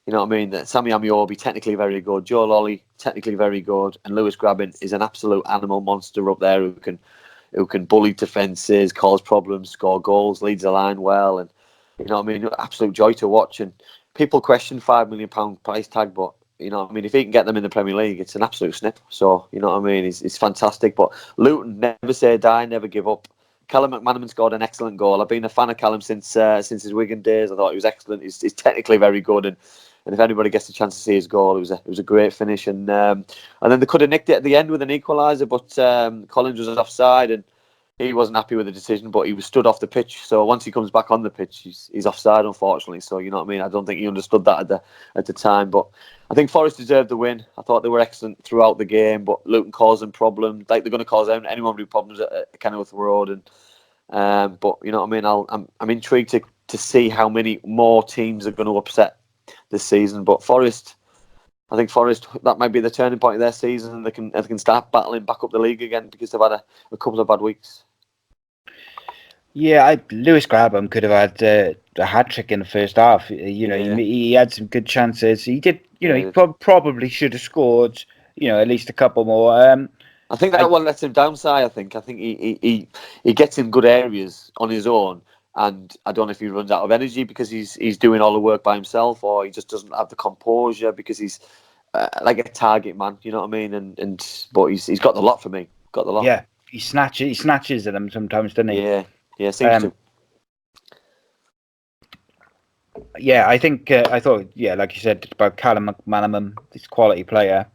you know what I mean? Sammy Amiobi, technically very good. Joe Lolly, technically very good. And Lewis Grabbing is an absolute animal monster up there who can bully defences, cause problems, score goals, leads the line well. And you know what I mean? Absolute joy to watch. And people question £5 million price tag, but you know what I mean? If he can get them in the Premier League, it's an absolute snip. So, you know what I mean? It's fantastic. But Luton, never say die, never give up. Callum McManaman scored an excellent goal. I've been a fan of Callum since his Wigan days. I thought he was excellent. He's technically very good, and if anybody gets a chance to see his goal, it was a great finish. And then they could have nicked it at the end with an equaliser, but Collins was offside, and he wasn't happy with the decision. But he was stood off the pitch, so once he comes back on the pitch, he's offside, unfortunately. So you know what I mean. I don't think he understood that at the time, but I think Forest deserved the win. I thought they were excellent throughout the game, but Luton caused them problems. Like they're going to cause anyone with problems at Kenilworth Road. And but you know what I mean. I'm intrigued to see how many more teams are going to upset this season. But I think Forest, that might be the turning point of their season, and they can start battling back up the league again because they've had a couple of bad weeks. Yeah, Lewis Grabham could have had a hat trick in the first half. You know, he had some good chances. He did. You know, he probably should have scored. You know, at least a couple more. I think that one lets him downside. I think he gets in good areas on his own, and I don't know if he runs out of energy because he's doing all the work by himself, or he just doesn't have the composure because he's like a target man. You know what I mean? But he's got the lot for me. Got the lot. Yeah, he snatches at them sometimes, doesn't he? Yeah, seems to. Yeah, I thought, like you said, about Callum McManaman, this quality player.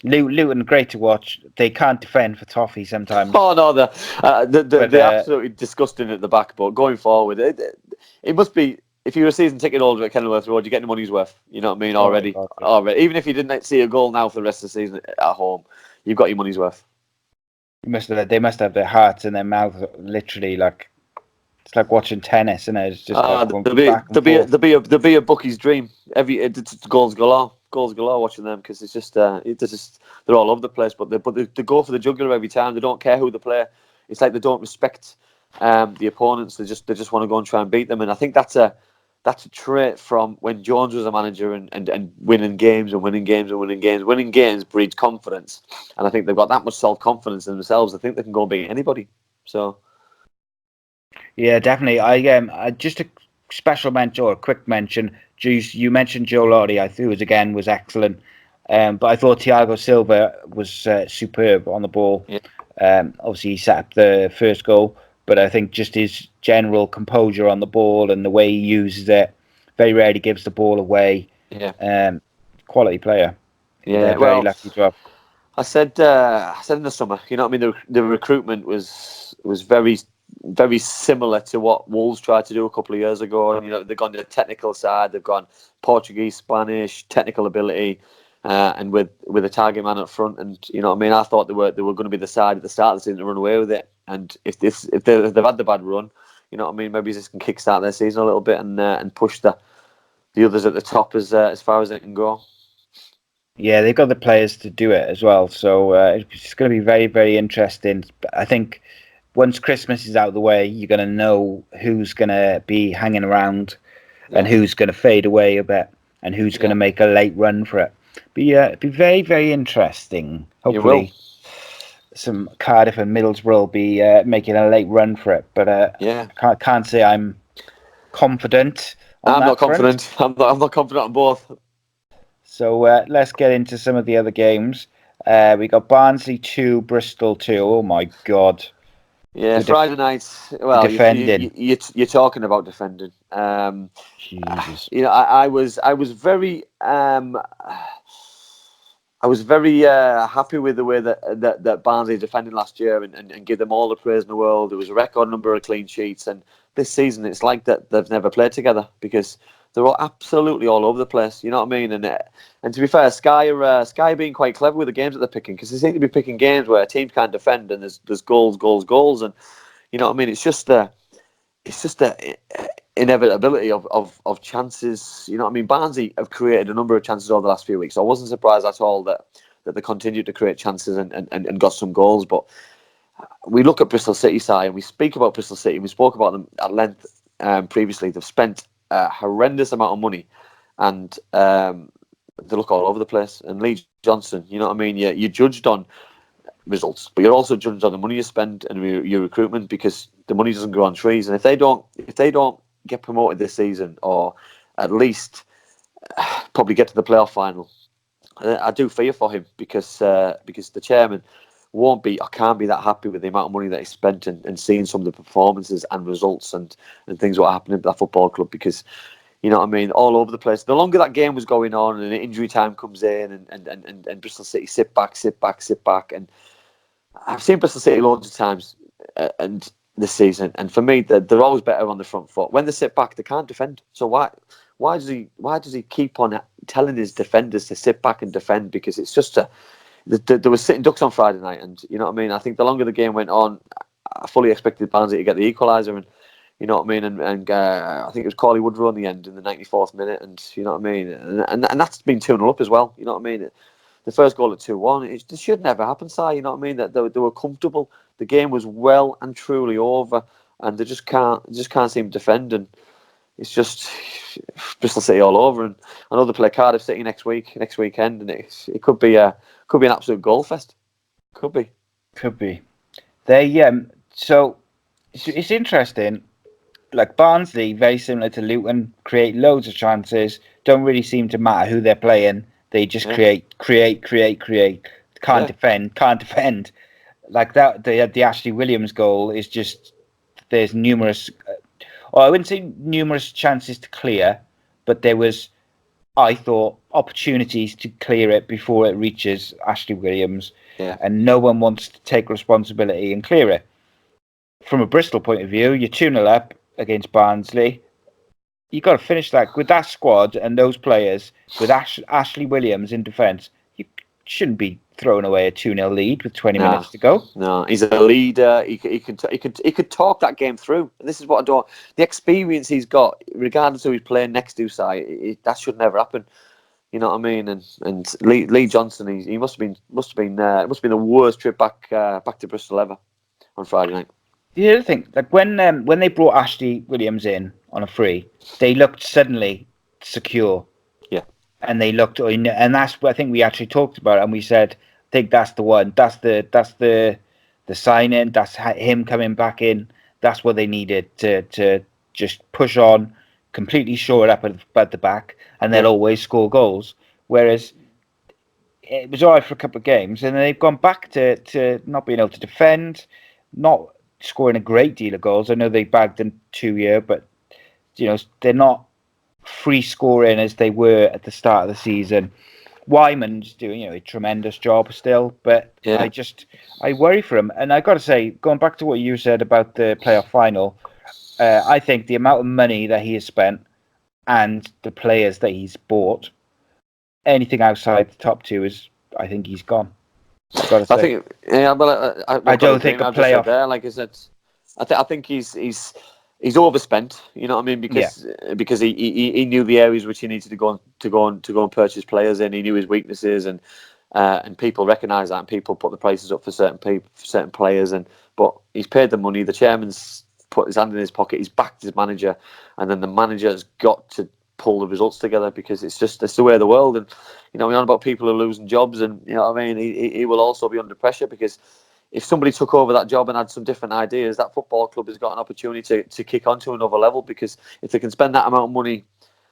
Luton, great to watch. They can't defend for toffee sometimes. Oh no, they're absolutely disgusting at the back. But going forward, it must be, if you're a season ticket holder at Kenilworth Road, you're getting your money's worth. You know what I mean? Already. Even if you didn't see a goal now for the rest of the season at home, you've got your money's worth. They must have their hearts in their mouth, literally, like it's like watching tennis, and it's just there'll be a bookie's dream. It's goals galore watching them, because it's just they're all over the place, but they go for the jugular every time. They don't care who they play. It's like they don't respect the opponents. They just want to go and try and beat them, and I think that's a trait from when Jones was a manager and winning games and winning games and winning games. Winning games breeds confidence, and I think they've got that much self-confidence in themselves. I think they can go and beat anybody. So, yeah, definitely. I just a special mention or a quick mention. You mentioned Joe Lottie. I thought was excellent. But I thought Thiago Silva was superb on the ball. yeah. Obviously, he set up the first goal, but I think just his general composure on the ball and the way he uses it, very rarely gives the ball away. Yeah. Quality player. Yeah. They're very lucky to have. I said in the summer, you know what I mean. The recruitment was very very similar to what Wolves tried to do a couple of years ago. And, you know, they've gone to the technical side. They've gone Portuguese, Spanish, technical ability, and with a target man up front. And you know what I mean. I thought they were going to be the side at the start of the season to run away with it. And if they've had the bad run, you know what I mean. Maybe this can kickstart their season a little bit and push the others at the top as far as they can go. Yeah, they've got the players to do it as well. So it's going to be very, very interesting. I think once Christmas is out of the way, you're going to know who's going to be hanging around and who's going to fade away a bit and who's going to make a late run for it. But yeah, it'd be very, very interesting. Hopefully, some Cardiff and Middlesbrough will be making a late run for it. But I can't say I'm confident. I'm not confident. I'm not confident on both. So let's get into some of the other games. We got Barnsley 2, Bristol 2. Oh my God! Yeah, Friday night. Well, defending. You're talking about defending. Jesus. You know, I was very happy with the way that Barnsley defended last year and give them all the praise in the world. There was a record number of clean sheets, and this season it's like that they've never played together because they're all absolutely all over the place. You know what I mean? And to be fair, Sky are being quite clever with the games that they're picking because they seem to be picking games where teams can't defend and there's goals, and you know what I mean. It's just the inevitability of chances. You know what I mean? Barnsley have created a number of chances over the last few weeks. So I wasn't surprised at all that they continued to create chances and got some goals. But we look at Bristol City side and we speak about Bristol City. We spoke about them at length previously. They've spent a horrendous amount of money and they look all over the place. And Lee Johnson, you know what I mean? You're judged on results, but you're also judged on the money you spend and your recruitment because the money doesn't grow on trees. And if they don't get promoted this season, or at least probably get to the playoff final, I do fear for him because the chairman won't be or can't be that happy with the amount of money that he spent and seeing some of the performances and results and things what happened at that football club because you know what I mean, all over the place. The longer that game was going on and injury time comes in and Bristol City sit back, and I've seen Bristol City loads of times and this season, and for me, they're always better on the front foot. When they sit back, they can't defend. So why does he keep on telling his defenders to sit back and defend? Because it's just there was sitting ducks on Friday night, and you know what I mean. I think the longer the game went on, I fully expected Barnsley to get the equaliser, and you know what I mean. And I think it was Corley Woodrow in the end in the 94th minute, and you know what I mean. And that's been 2-0 up as well. You know what I mean. The first goal at 2-1, it should never happen, Si. You know what I mean? That they were comfortable. The game was well and truly over, and they just can't seem to defend. And it's just Bristol City all over. And I know they play Cardiff City next weekend, and it could be an absolute goal fest. Could be. They so it's interesting. Like Barnsley, very similar to Luton, create loads of chances. Don't really seem to matter who they're playing. They just create. Can't defend. Like that, the Ashley Williams goal is just there's numerous. I wouldn't say numerous chances to clear, but there was, I thought, opportunities to clear it before it reaches Ashley Williams, and no one wants to take responsibility and clear it. From a Bristol point of view, you're 2-0 up against Barnsley. You've got to finish that with that squad and those players with Ashley Williams in defence. You shouldn't be throwing away a 2-0 lead with 20 minutes to go. No, he's a leader. He could talk that game through. And this is what I don't. The experience he's got, regardless of who he's playing next to, that should never happen. You know what I mean? And Lee Johnson, he must have been the worst trip back to Bristol ever on Friday night. The other thing, like when they brought Ashley Williams in on a free, they looked suddenly secure. Yeah. And they looked, and that's what I think we actually talked about, and we said, I think that's the one. That's the signing. That's him coming back in. That's what they needed to just push on, completely shore it up at the back, and they'll always score goals. Whereas it was all right for a couple of games, and then they've gone back to not being able to defend, not scoring a great deal of goals. I know they bagged them 2 year, but they're not free scoring as they were at the start of the season. Wyman's doing a tremendous job still, but Yeah. I worry for him. And I got to say, going back to what you said about the playoff final, I think the amount of money that he has spent and the players that he's bought, anything outside the top two I think he's gone. I've got to say. I think, yeah, but I don't think a I've just said playoff. there, like I said, I think he's overspent. You know what I mean? Because he knew the areas which he needed to go and purchase players in. He knew his weaknesses, and people recognise that, and people put the prices up for certain players. But he's paid the money. The chairman's put his hand in his pocket. He's backed his manager, and then the manager's got to pull the results together, because it's the way of the world. And we're on about people who are losing jobs, and you know what I mean. He will also be under pressure, because if somebody took over that job and had some different ideas, that football club has got an opportunity to kick on to another level. Because if they can spend that amount of money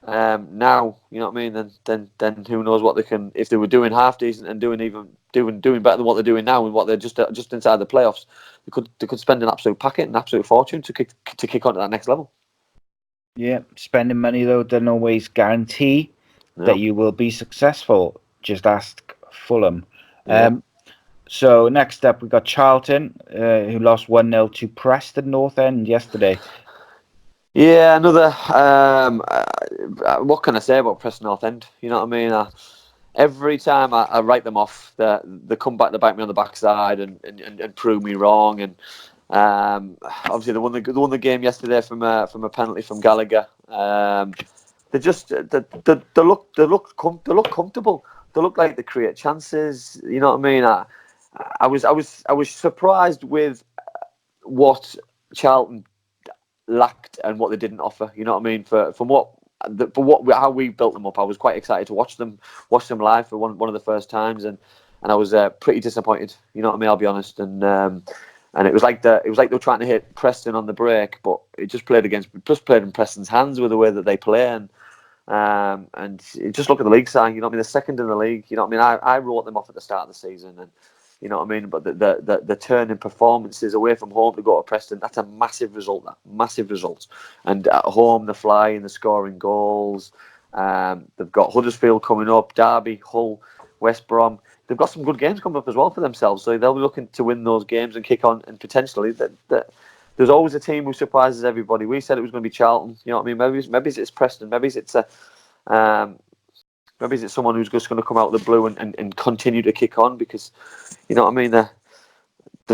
now, you know what I mean, then who knows what they can. If they were doing half decent and doing better than what they're doing now, and what they're just inside the playoffs, they could spend an absolute packet, an absolute fortune to kick on to that next level. Yeah, spending money though doesn't always guarantee that you will be successful. Just ask Fulham. Yeah. So next up, we got Charlton, who lost 1-0 to Preston North End yesterday. Yeah, another. What can I say about Preston North End? You know what I mean? Every time I write them off, they come back to bite me on the backside and prove me wrong. And obviously they won the game yesterday from a penalty from Gallagher. They look comfortable. They look like they create chances. You know what I mean? I was surprised with what Charlton lacked and what they didn't offer. You know what I mean? How we built them up, I was quite excited to watch them live for one of the first times, and I was pretty disappointed. You know what I mean? I'll be honest. And it was like they were trying to hit Preston on the break, but it just played in Preston's hands with the way that they play. And just look at the league side. You know what I mean? They're second in the league. You know what I mean? I wrote them off at the start of the season, and you know what I mean. But the turn in performances away from home to go to Preston, that's a massive result. And at home, they're flying, they're scoring goals. They've got Huddersfield coming up, Derby, Hull, West Brom. They've got some good games coming up as well for themselves. So they'll be looking to win those games and kick on. And potentially, there's always a team who surprises everybody. We said it was going to be Charlton. You know what I mean? Maybe it's Preston. Maybe it's someone who's just going to come out of the blue and continue to kick on, because you know what I mean. They're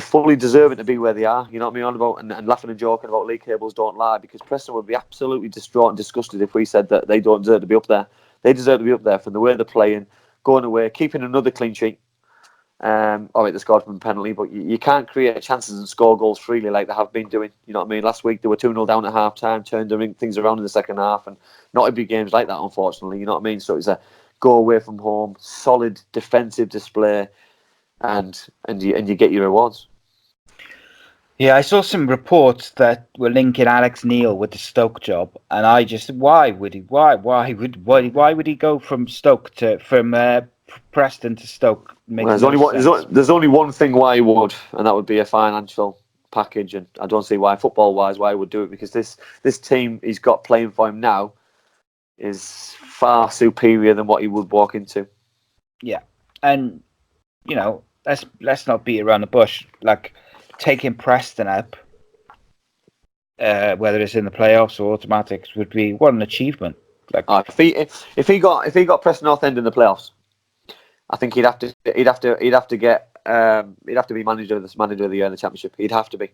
fully deserving to be where they are. You know what I mean? On about and laughing and joking about league tables don't lie, because Preston would be absolutely distraught and disgusted if we said that they don't deserve to be up there. They deserve to be up there from the way they're playing, going away, keeping another clean sheet. All right, they scored from a penalty, but you can't create chances and score goals freely like they have been doing. You know what I mean? Last week they were 2-0 down at half time, turned things around in the second half, and not every game's like that, unfortunately. You know what I mean? So it's a go away from home, solid defensive display, and you get your rewards. Yeah, I saw some reports that were linking Alex Neil with the Stoke job, and I just why would he go from Preston to Stoke? There's only one thing why he would, and that would be a financial package. And I don't see why, football-wise, why he would do it, because this team he's got playing for him now is far superior than what he would walk into. Yeah, and let's not beat around the bush. Like taking Preston up, whether it's in the playoffs or automatics, would be what an achievement. Like if he got Preston North End in the playoffs, I think he'd have to be manager of the year in the Championship. He'd have to be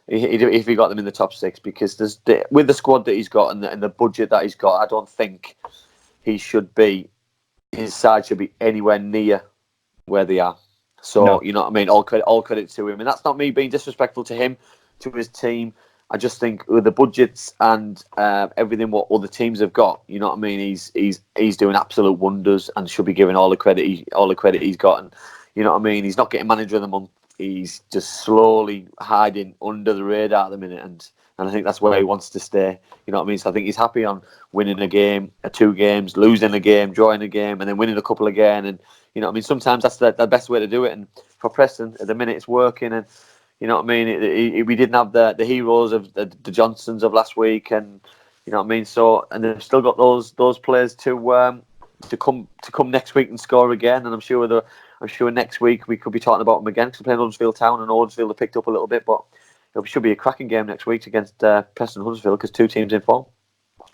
if he got them in the top six, because with the squad that he's got and the budget that he's got, I don't think his side should be anywhere near where they are. So no. You know what I mean. All credit to him, and that's not me being disrespectful to him. to his team. I just think with the budgets and everything what other teams have got, you know what I mean. He's doing absolute wonders and should be given all the credit he's got. And you know what I mean. He's not getting manager of the month. He's just slowly hiding under the radar at the minute, and I think that's where he wants to stay. You know what I mean. So I think he's happy on winning a game, 2 games, losing a game, drawing a game, and then winning a couple again. And you know what I mean. Sometimes that's the best way to do it. And for Preston, at the minute, it's working. And you know what I mean? We didn't have the heroes of the Johnsons of last week, and you know what I mean. So, and they've still got those players to come next week and score again. And I'm sure next week we could be talking about them again because we're playing Huddersfield Town, and Huddersfield have picked up a little bit, but it should be a cracking game next week against Preston Huddersfield because 2 teams in form.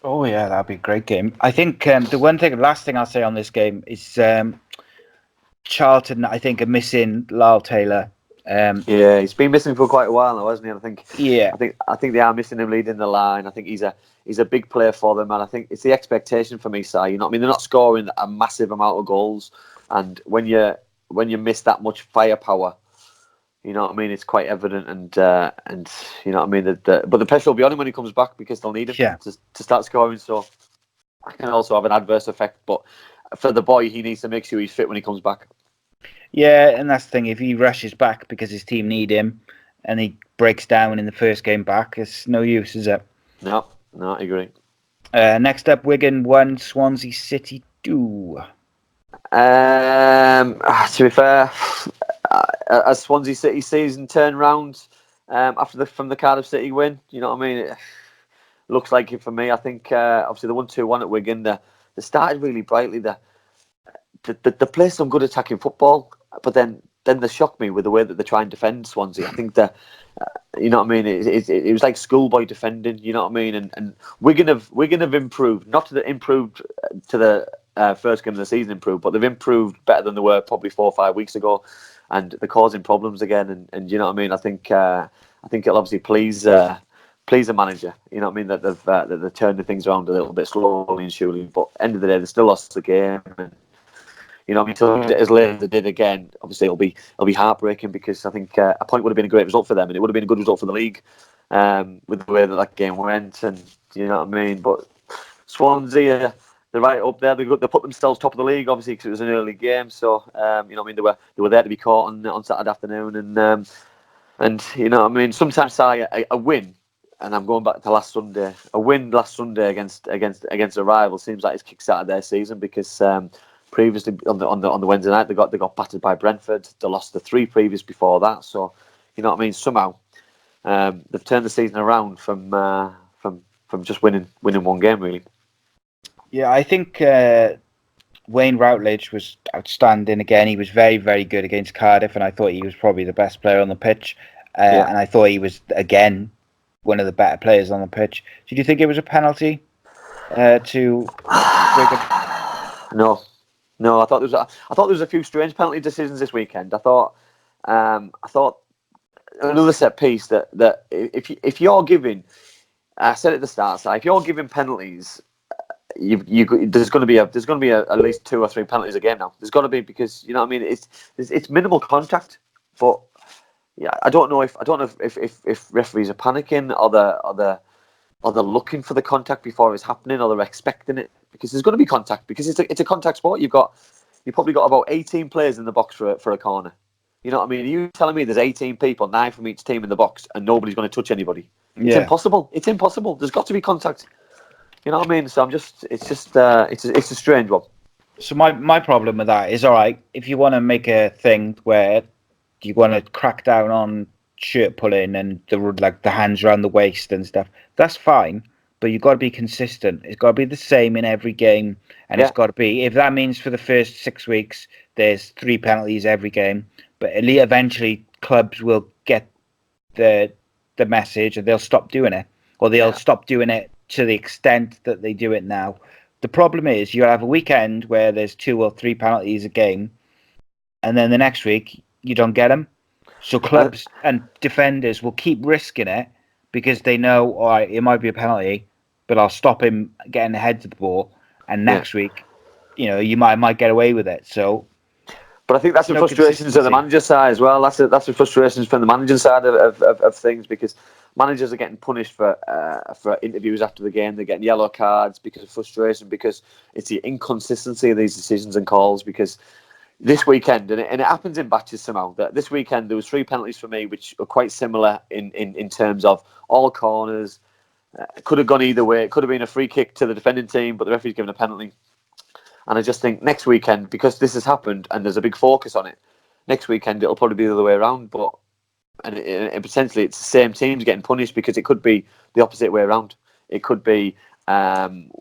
Oh yeah, that'd be a great game. I think the last thing I'll say on this game is Charlton. I think are missing Lyle Taylor. Yeah, he's been missing for quite a while now, hasn't he? Yeah. I think they are missing him leading the line. I think he's a big player for them, and I think it's the expectation for me, Si. You know what I mean? They're not scoring a massive amount of goals, and when you miss that much firepower, you know what I mean, it's quite evident, and you know what I mean. But the pressure will be on him when he comes back because they'll need him to start scoring. So that can also have an adverse effect. But for the boy, he needs to make sure he's fit when he comes back. Yeah, and that's the thing. If he rushes back because his team need him, and he breaks down in the first game back, it's no use, is it? No, I agree. Next up, Wigan 1, Swansea City 2. To be fair, as Swansea City season turned round from the Cardiff City win, you know what I mean. It looks like it for me. I think obviously the 1-2-1 at Wigan, they started really brightly. They play some good attacking football, but then they shock me with the way that they try and defend Swansea. I think that you know what I mean. It was like schoolboy defending. You know what I mean. And Wigan have improved, not to the improved to the first game of the season improved, but they've improved better than they were probably 4 or 5 weeks ago, and they're causing problems again. And you know what I mean. I think it'll obviously please the manager. You know what I mean, that they've turned the things around a little bit slowly and surely. But end of the day, they still lost the game. And, you know, as late as they did again, obviously it'll be heartbreaking because I think a point would have been a great result for them, and it would have been a good result for the league with the way that game went. And you know what I mean. But Swansea, they're right up there. They put themselves top of the league, obviously, because it was an early game. So you know what I mean. They were there to be caught on Saturday afternoon, and you know what I mean. Sometimes a win, and I'm going back to last Sunday. A win last Sunday against a rival seems like it's kick-started their season because. Previously on the Wednesday night, they got battered by Brentford. They lost the 3 previous before that. So, you know what I mean. Somehow, they've turned the season around from just winning 1 game really. Yeah, I think Wayne Routledge was outstanding again. He was very, very good against Cardiff, and I thought he was probably the best player on the pitch. And I thought he was again one of the better players on the pitch. Did you think it was a penalty to Wigan? No, I thought there was a few strange penalty decisions this weekend. I thought another set piece that if you're giving, I said at the start, so if you're giving penalties, there's going to be at least 2 or 3 penalties a game now. There's got to be because you know what I mean. It's minimal contact, but yeah, I don't know if referees are panicking or they're looking for the contact before it's happening, or they're expecting it because there's going to be contact because it's a contact sport. You've probably got about 18 players in the box for a corner. You know what I mean? Are you telling me there's 18 people, 9 from each team in the box, and nobody's going to touch anybody? It's impossible. It's impossible. There's got to be contact. You know what I mean? So it's a strange one. So my problem with that is, all right, if you want to make a thing where you want to crack down on shirt pulling and the hands around the waist and stuff, that's fine, but you've got to be consistent. It's got to be the same in every game, and it's got to be, if that means for the first 6 weeks there's 3 penalties every game, but eventually clubs will get the message and they'll stop doing it, or they'll stop doing it to the extent that they do it now. The problem is you'll have a weekend where there's 2 or 3 penalties a game, and then the next week you don't get them. So clubs and defenders will keep risking it because they know, all right, it might be a penalty, but I'll stop him getting the head to the ball. And next week, you know, you might get away with it. So But I think that's the No frustrations of the consistency. manager's side as well. That's the frustrations from the manager's side of things, because managers are getting punished for interviews after the game. They're getting yellow cards because of frustration, because it's the inconsistency of these decisions and calls. Because this weekend, and it happens in batches somehow, that this weekend there was 3 penalties for me, which are quite similar in terms of all corners. It could have gone either way. It could have been a free kick to the defending team, but the referee's given a penalty. And I just think next weekend, because this has happened and there's a big focus on it, next weekend it'll probably be the other way around. And potentially it's the same teams getting punished, because it could be the opposite way around. It could be Cardiff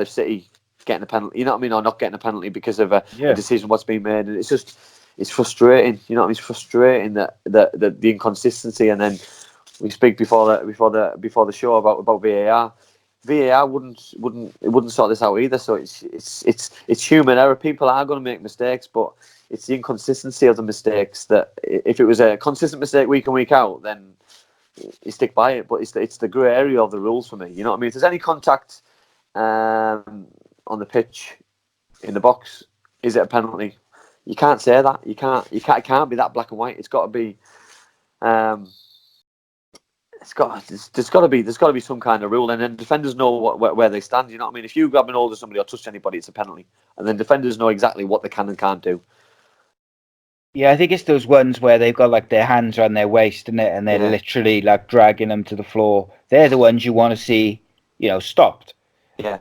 City getting a penalty, you know what I mean, or not getting a penalty because of a decision what's been made. And it's frustrating, you know what I mean? It's frustrating that the inconsistency. And then we speak before the show about VAR. VAR wouldn't sort this out either. So it's human error. People are going to make mistakes, but it's the inconsistency of the mistakes that, if it was a consistent mistake week in, week out, then you stick by it. But it's the grey area of the rules for me. You know what I mean? If there's any contact on the pitch, in the box, is it a penalty? You can't say that. It can't be that black and white. It's got to be. There's got to be some kind of rule, and then defenders know where they stand. You know what I mean? If you grab an hold of somebody or touch anybody, it's a penalty, and then defenders know exactly what they can and can't do. Yeah, I think it's those ones where they've got like their hands around their waist and they're literally like dragging them to the floor. They're the ones you want to see, stopped. Yeah.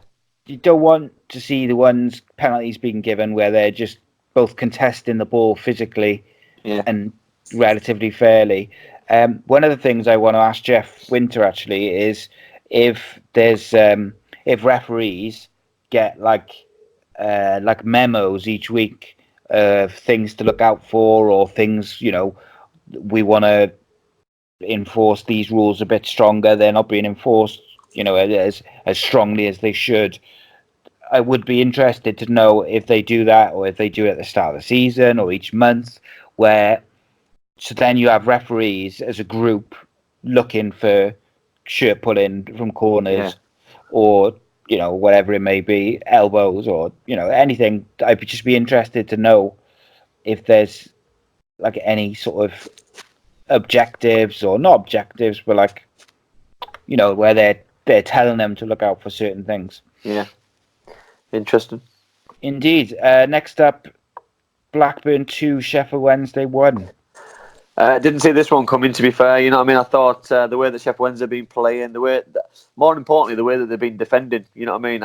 You don't want to see the ones penalties being given where they're just both contesting the ball physically and relatively fairly. One of the things I want to ask Jeff Winter actually is if there's if referees get like memos each week of things to look out for, or things we want to enforce these rules a bit stronger. They're not being enforced as strongly as they should. I would be interested to know if they do that, or if they do it at the start of the season or each month, so then you have referees as a group looking for shirt pulling from corners, or whatever it may be, elbows, or anything. I'd just be interested to know if there's like any sort of objectives, or not objectives, but like where they're telling them to look out for certain things. Yeah. Interesting. Indeed. Next up, Blackburn 2, Sheffield Wednesday 1. Didn't see this one coming, to be fair. You know what I mean? I thought the way that Sheffield Wednesday have been playing, more importantly, the way that they've been defending. You know what I mean?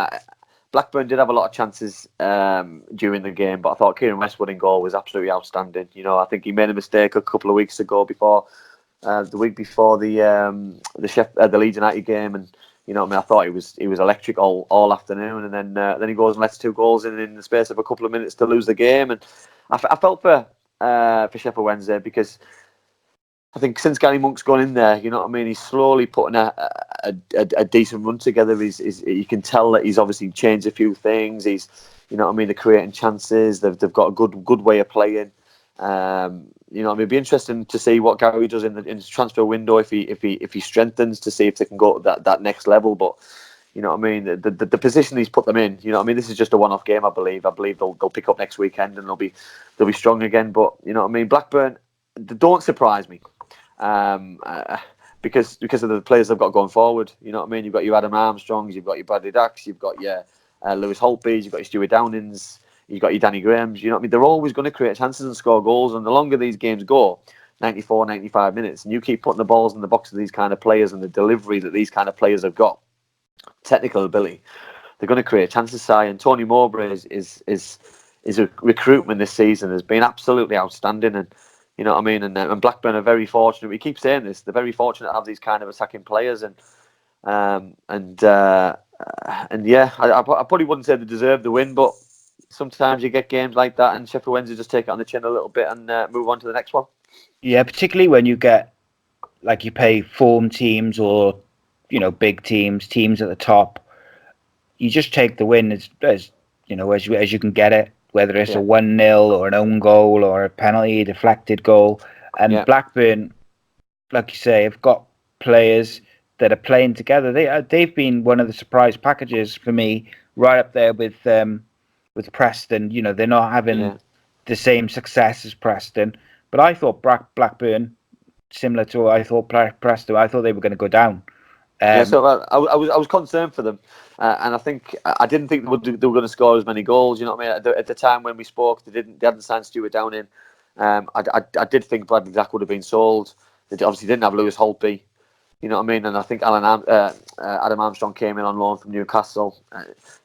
Blackburn did have a lot of chances during the game, but I thought Kieran Westwood in goal was absolutely outstanding. I think he made a mistake a couple of weeks ago, the week before the Leeds United game, and you know what I mean? I thought he was electric all afternoon, and then he goes and lets 2 goals in the space of a couple of minutes to lose the game. And I felt for Sheffield Wednesday, because I think since Gary Monk's gone in there, you know what I mean, he's slowly putting a decent run together. You can tell that he's obviously changed a few things. He's, you know what I mean, they're creating chances. They've got a good way of playing. You know what I mean? It'd be interesting to see what Gary does in the transfer window, if he strengthens, to see if they can go to that next level. But you know what I mean, the position he's put them in, you know what I mean, this is just a one-off game. I believe they'll pick up next weekend, and they'll be strong again. But you know what I mean, Blackburn, they don't surprise me. Because of the players they've got going forward. You know what I mean? You've got your Adam Armstrongs, you've got your Bradley Dacks, you've got your Lewis Holtbys, you've got your Stuart Downings, you've got your Danny Grahams. You know what I mean? They're always going to create chances and score goals, and the longer these games go, 94, 95 minutes, and you keep putting the balls in the box of these kind of players, and the delivery that these kind of players have got, technical ability, they're going to create chances. And Tony Mowbray is a recruitment this season has been absolutely outstanding. And you know what I mean? And Blackburn are very fortunate. We keep saying this. They're very fortunate to have these kind of attacking players. And yeah, I probably wouldn't say they deserve the win, but sometimes you get games like that, and Sheffield Wednesday just take it on the chin a little bit and move on to the next one. Yeah, particularly when you get, like, you play form teams, or big teams at the top. You just take the win as you can get it. Whether it's a 1-0 or an own goal or a penalty, deflected goal. And Blackburn, like you say, have got players that are playing together. They've been one of the surprise packages for me, right up there with with Preston. You know, they're not having the same success as Preston. But I thought Blackburn, similar to what I thought Preston, I thought they were going to go down. So I was concerned for them, and I didn't think they were going to score as many goals. You know what I mean? At the time when we spoke, they hadn't signed Stuart Downing. I did think Bradley Dack would have been sold. They obviously didn't have Lewis Holtby. You know what I mean? And I think Adam Armstrong came in on loan from Newcastle.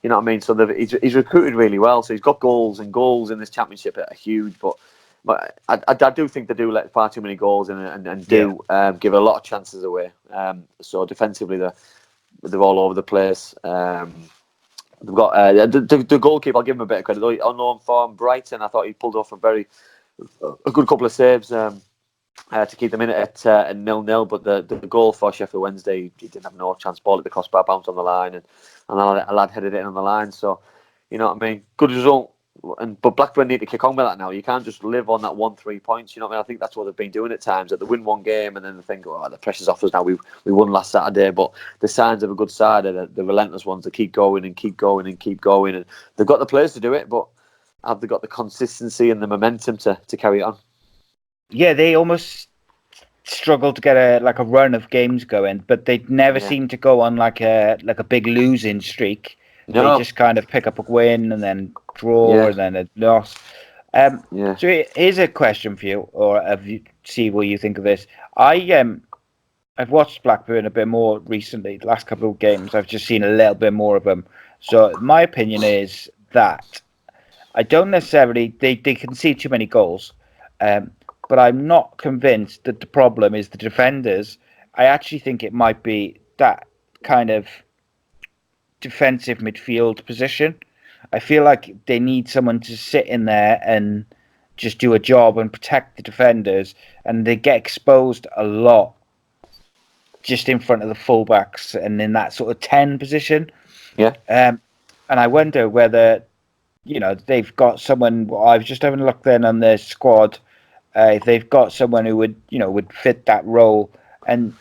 You know what I mean? So he's recruited really well. So he's got goals in this championship are huge. But I do think they do let far too many goals in and do give a lot of chances away. So defensively, they're all over the place. They've got the goalkeeper. I'll give him a bit of credit. On loan from Brighton, I thought he pulled off a good couple of saves to keep them in at 0-0. But the goal for Sheffield Wednesday, he didn't have no chance. Ball at the crossbar, bounced on the line, and a lad headed it in on the line. So you know what I mean. Good result. But Blackburn need to kick on with that now. You can't just live on that 1-3 points. You know what I mean? I think that's what they've been doing at times. That they win one game and then they think, oh, the pressure's off us now. We won last Saturday. But the signs of a good side are the relentless ones that keep going and keep going and keep going. And they've got the players to do it, but have they got the consistency and the momentum to carry it on? Yeah, they almost struggle to get a run of games going, but they never seem to go on like a big losing streak. No. They just kind of pick up a win and then draw and then a loss. So here's a question for you, or see what you think of this. I've watched Blackburn a bit more recently. The last couple of games, I've just seen a little bit more of them. So my opinion is that I don't necessarily they concede too many goals, but I'm not convinced that the problem is the defenders. I actually think it might be that kind of defensive midfield position. I feel like they need someone to sit in there and just do a job and protect the defenders, and they get exposed a lot just in front of the fullbacks and in that sort of 10 position. And I wonder whether they've got someone. I was just having a look then on their squad. If they've got someone who would fit that role. And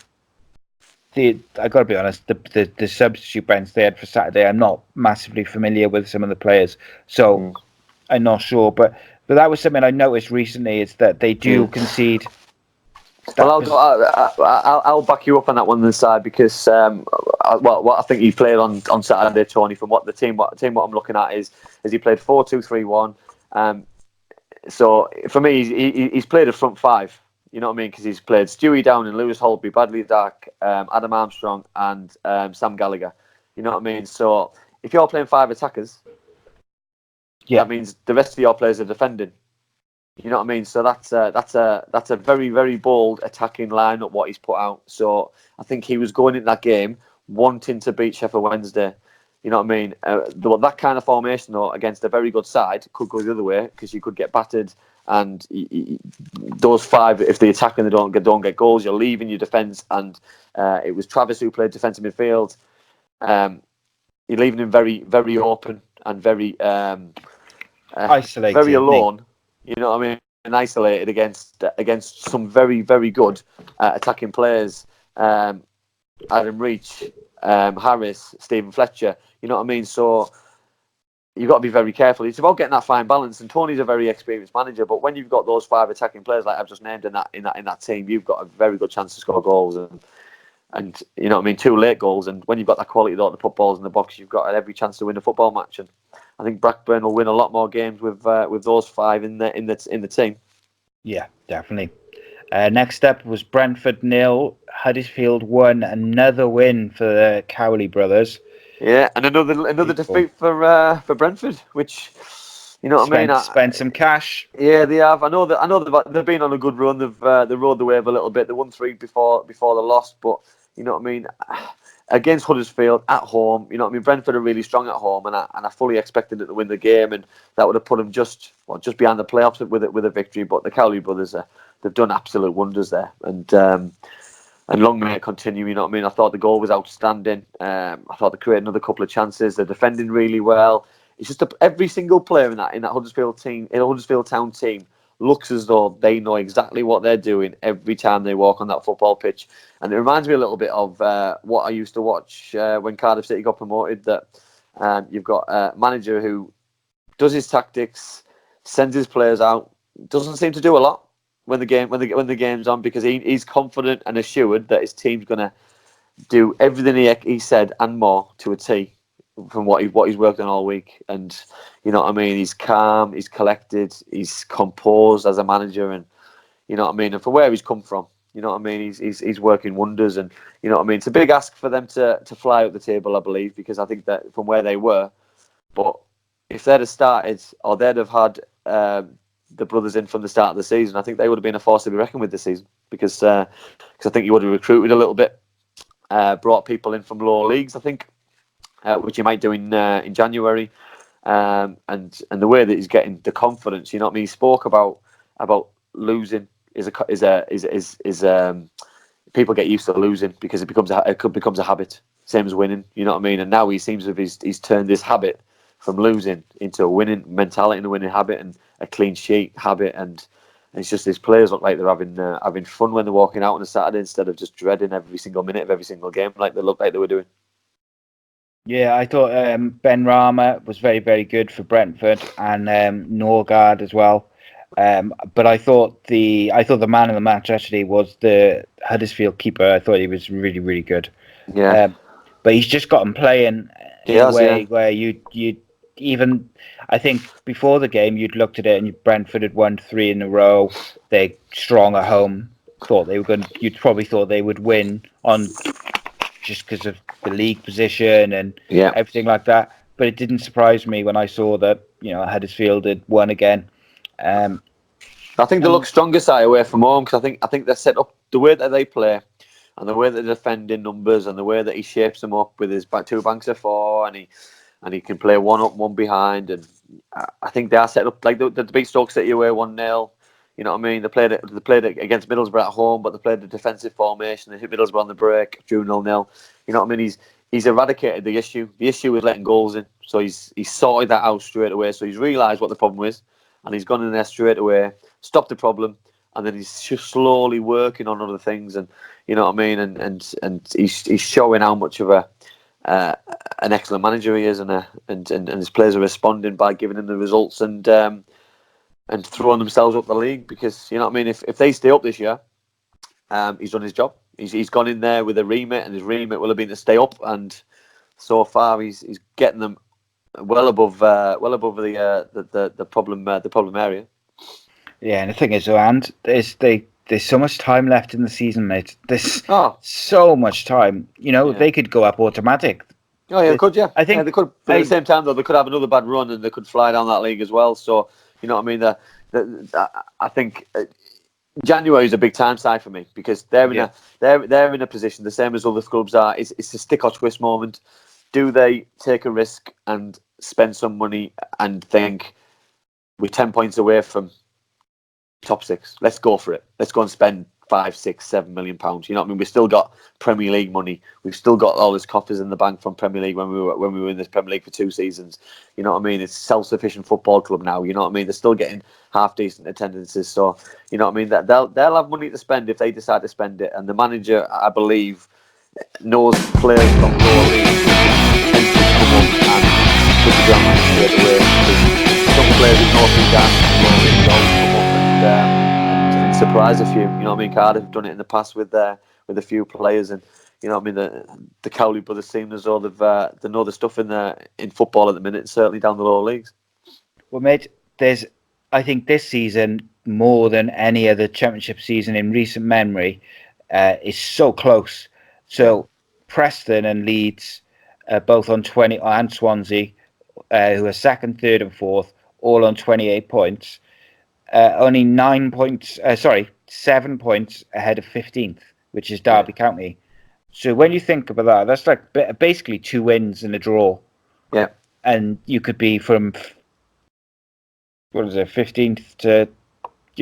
I got to be honest, the substitute bench they had for Saturday, I'm not massively familiar with some of the players, so I'm not sure. But that was something I noticed recently, is that they do concede. I'll back you up on that one side, because what I think he played on Saturday, Tony, from what I'm looking at is he played 4-2-3-1. So for me, he's played a front five. You know what I mean? Because he's played Stewie Downing, Lewis Holtby, Bradley Dack, Adam Armstrong, and Sam Gallagher. You know what I mean? So if you're playing 5 attackers, that means the rest of your players are defending. You know what I mean? So that's a very, very bold attacking lineup what he's put out. So I think he was going into that game wanting to beat Sheffield Wednesday. You know what I mean? That kind of formation, though, against a very good side could go the other way, because you could get battered. And those 5, if they attack and they don't get goals, you're leaving your defence. And it was Travis who played defensive midfield. You're leaving him very, very open and very isolated, very alone. You know what I mean? And isolated against some very, very good attacking players. Adam Reach, Harris, Stephen Fletcher. You know what I mean? So you've got to be very careful. It's about getting that fine balance. And Tony's a very experienced manager, but when you've got those 5 attacking players like I've just named in that team, you've got a very good chance to score goals. And you know what I mean, 2 late goals. And when you've got that quality though to put balls in the box, you've got every chance to win a football match. And I think Blackburn will win a lot more games with those 5 in the team. Yeah, definitely. Next up was Brentford 0, Huddersfield 1. Another win for the Cowley brothers. Yeah, and another defeat for Brentford, which, you know what I mean. Spent some cash. Yeah, they have. I know they've been on a good run. They rode the wave a little bit. They won 3 before the loss, but you know what I mean. Against Huddersfield at home, you know what I mean. Brentford are really strong at home, and I fully expected them to win the game, and that would have put them just behind the playoffs with a victory. But the Cowley brothers, they've done absolute wonders there, and long may it continue. You know what I mean. I thought the goal was outstanding. I thought they created another couple of chances. They're defending really well. It's just every single player in that Huddersfield team, in a Huddersfield Town team, looks as though they know exactly what they're doing every time they walk on that football pitch. And it reminds me a little bit of what I used to watch when Cardiff City got promoted, that you've got a manager who does his tactics, sends his players out. Doesn't seem to do a lot when the game's on, because he's confident and assured that his team's going to do everything he said and more to a T from what he's worked on all week. And you know what I mean, he's calm, he's collected, he's composed as a manager, and you know what I mean, and for where he's come from, you know what I mean, he's working wonders. And you know what I mean, it's a big ask for them to fly up the table, I believe, because I think that from where they were, but if they'd have started, or they'd have had the brothers in from the start of the season, I think they would have been a force to be reckoned with this season, because I think you would have recruited a little bit, brought people in from lower leagues, I think, which you might do in January, and the way that he's getting the confidence, you know what I mean. He spoke about losing is people get used to losing because it becomes a habit, same as winning, you know what I mean. And now he seems to he's turned this habit from losing into a winning mentality and a winning habit and a clean sheet habit, and it's just these players look like they're having fun when they're walking out on a Saturday, instead of just dreading every single minute of every single game like they look like they were doing. Yeah, I thought Ben Rama was very, very good for Brentford, and Norgard as well. But I thought the man of the match actually was the Huddersfield keeper. I thought he was really, really good. Yeah, but he's just got him playing in a way where you even, I think before the game you'd looked at it and Brentford had won 3 in a row. They're strong at home. You'd probably thought they would win on just because of the league position and everything like that. But it didn't surprise me when I saw that, you know, Huddersfield had won again. I think they look stronger side away from home, because I think they're set up the way that they play and the way that they defend in numbers and the way that he shapes them up with his 2 banks of 4, and he can play 1 up, 1 behind, and I think they are set up like the beat Stoke City away 1-0. You know what I mean? They played it against Middlesbrough at home, but they played the defensive formation. They hit Middlesbrough on the break, drew 0-0. You know what I mean? He's eradicated the issue. The issue is letting goals in, so he's sorted that out straight away. So he's realised what the problem is, and he's gone in there straight away, stopped the problem, and then he's just slowly working on other things. And you know what I mean? And he's showing how much of an excellent manager he is, and his players are responding by giving him the results and throwing themselves up the league, because you know what I mean. If they stay up this year, he's done his job. He's gone in there with a remit, and his remit will have been to stay up. And so far, he's getting them well above the problem area. Yeah, and the thing is, and there's so much time left in the season, mate. There's so much time. You know, they could go up automatic. Oh yeah, they could. Yeah, I think they could. But at the same time, though, they could have another bad run, and they could fly down that league as well. So you know what I mean. I think January is a big time side for me, because they're in a position the same as other clubs are. It's a stick or twist moment. Do they take a risk and spend some money and think we're 10 points away from top 6? Let's go for it. Let's go and spend 5, 6, 7 million pounds. You know what I mean? We've still got Premier League money. We've still got all this coffers in the bank from Premier League when we were in this Premier League for 2 seasons. You know what I mean? It's a self-sufficient football club now. You know what I mean? They're still getting half decent attendances. So you know what I mean? That they'll have money to spend if they decide to spend it. And the manager, I believe, knows players from lower leagues tend to come up and put the ground straight away. Some players in North League and lower leagues always come up and surprise a few. You know what I mean? Cardiff have done it in the past with a few players, and you know what I mean. The Cowley brothers seem as though they know the stuff in football at the minute, certainly down the lower leagues. Well, mate, I think this season, more than any other championship season in recent memory, is so close. So Preston and Leeds, both on 20, and Swansea, who are 2nd, 3rd, and 4th, all on 28 points. Only 7 points ahead of 15th, which is Derby County. So when you think about that, that's like basically 2 wins and a draw. Yeah. And you could be from, 15th to,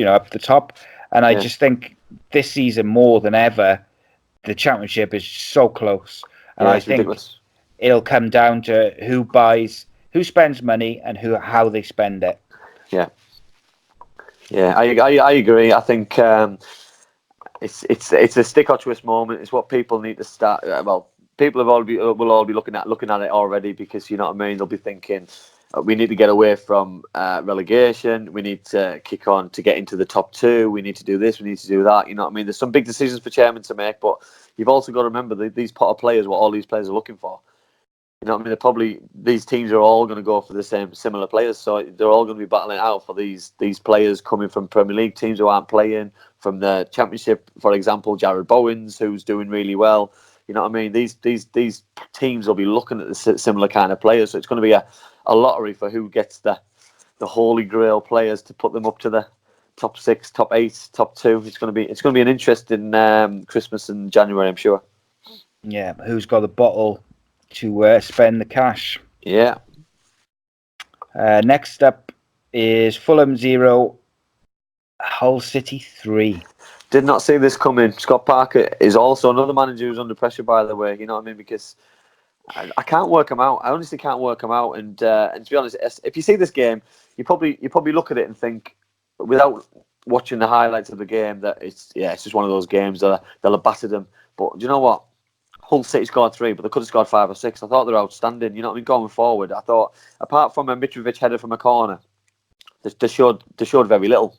up the top. And I just think this season more than ever, the championship is so close. And I think ridiculous. It'll come down to who spends money and how they spend it. Yeah. Yeah, I agree. I think it's a stick or twist moment. It's what people need to start. Well, people will all be looking at it already, because you know what I mean. They'll be thinking, we need to get away from relegation. We need to kick on to get into the top 2. We need to do this. We need to do that. You know what I mean? There's some big decisions for chairman to make, but you've also got to remember these pot of players, what all these players are looking for. You know what I mean? These teams are all going to go for the similar players, so they're all going to be battling out for these players coming from Premier League teams who aren't playing, from the Championship, for example, Jared Bowens, who's doing really well. You know what I mean? These teams will be looking at the similar kind of players, so it's going to be a lottery for who gets the holy grail players to put them up to the top 6, top 8, top 2. It's going to be an interesting Christmas and January, I'm sure. Yeah, who's got the bottle to spend the cash? Yeah. Next up is Fulham 0, Hull City 3. Did not see this coming. Scott Parker is also another manager who's under pressure, by the way. You know what I mean? Because I can't work him out. I honestly can't work him out. And to be honest, if you see this game, you probably look at it and think, without watching the highlights of the game, that it's just one of those games that they'll have battered them. But do you know what? Hull City scored 3, but they could have scored 5 or 6. I thought they were outstanding. You know what I mean? Going forward, I thought, apart from a Mitrovic header from a corner, they showed very little.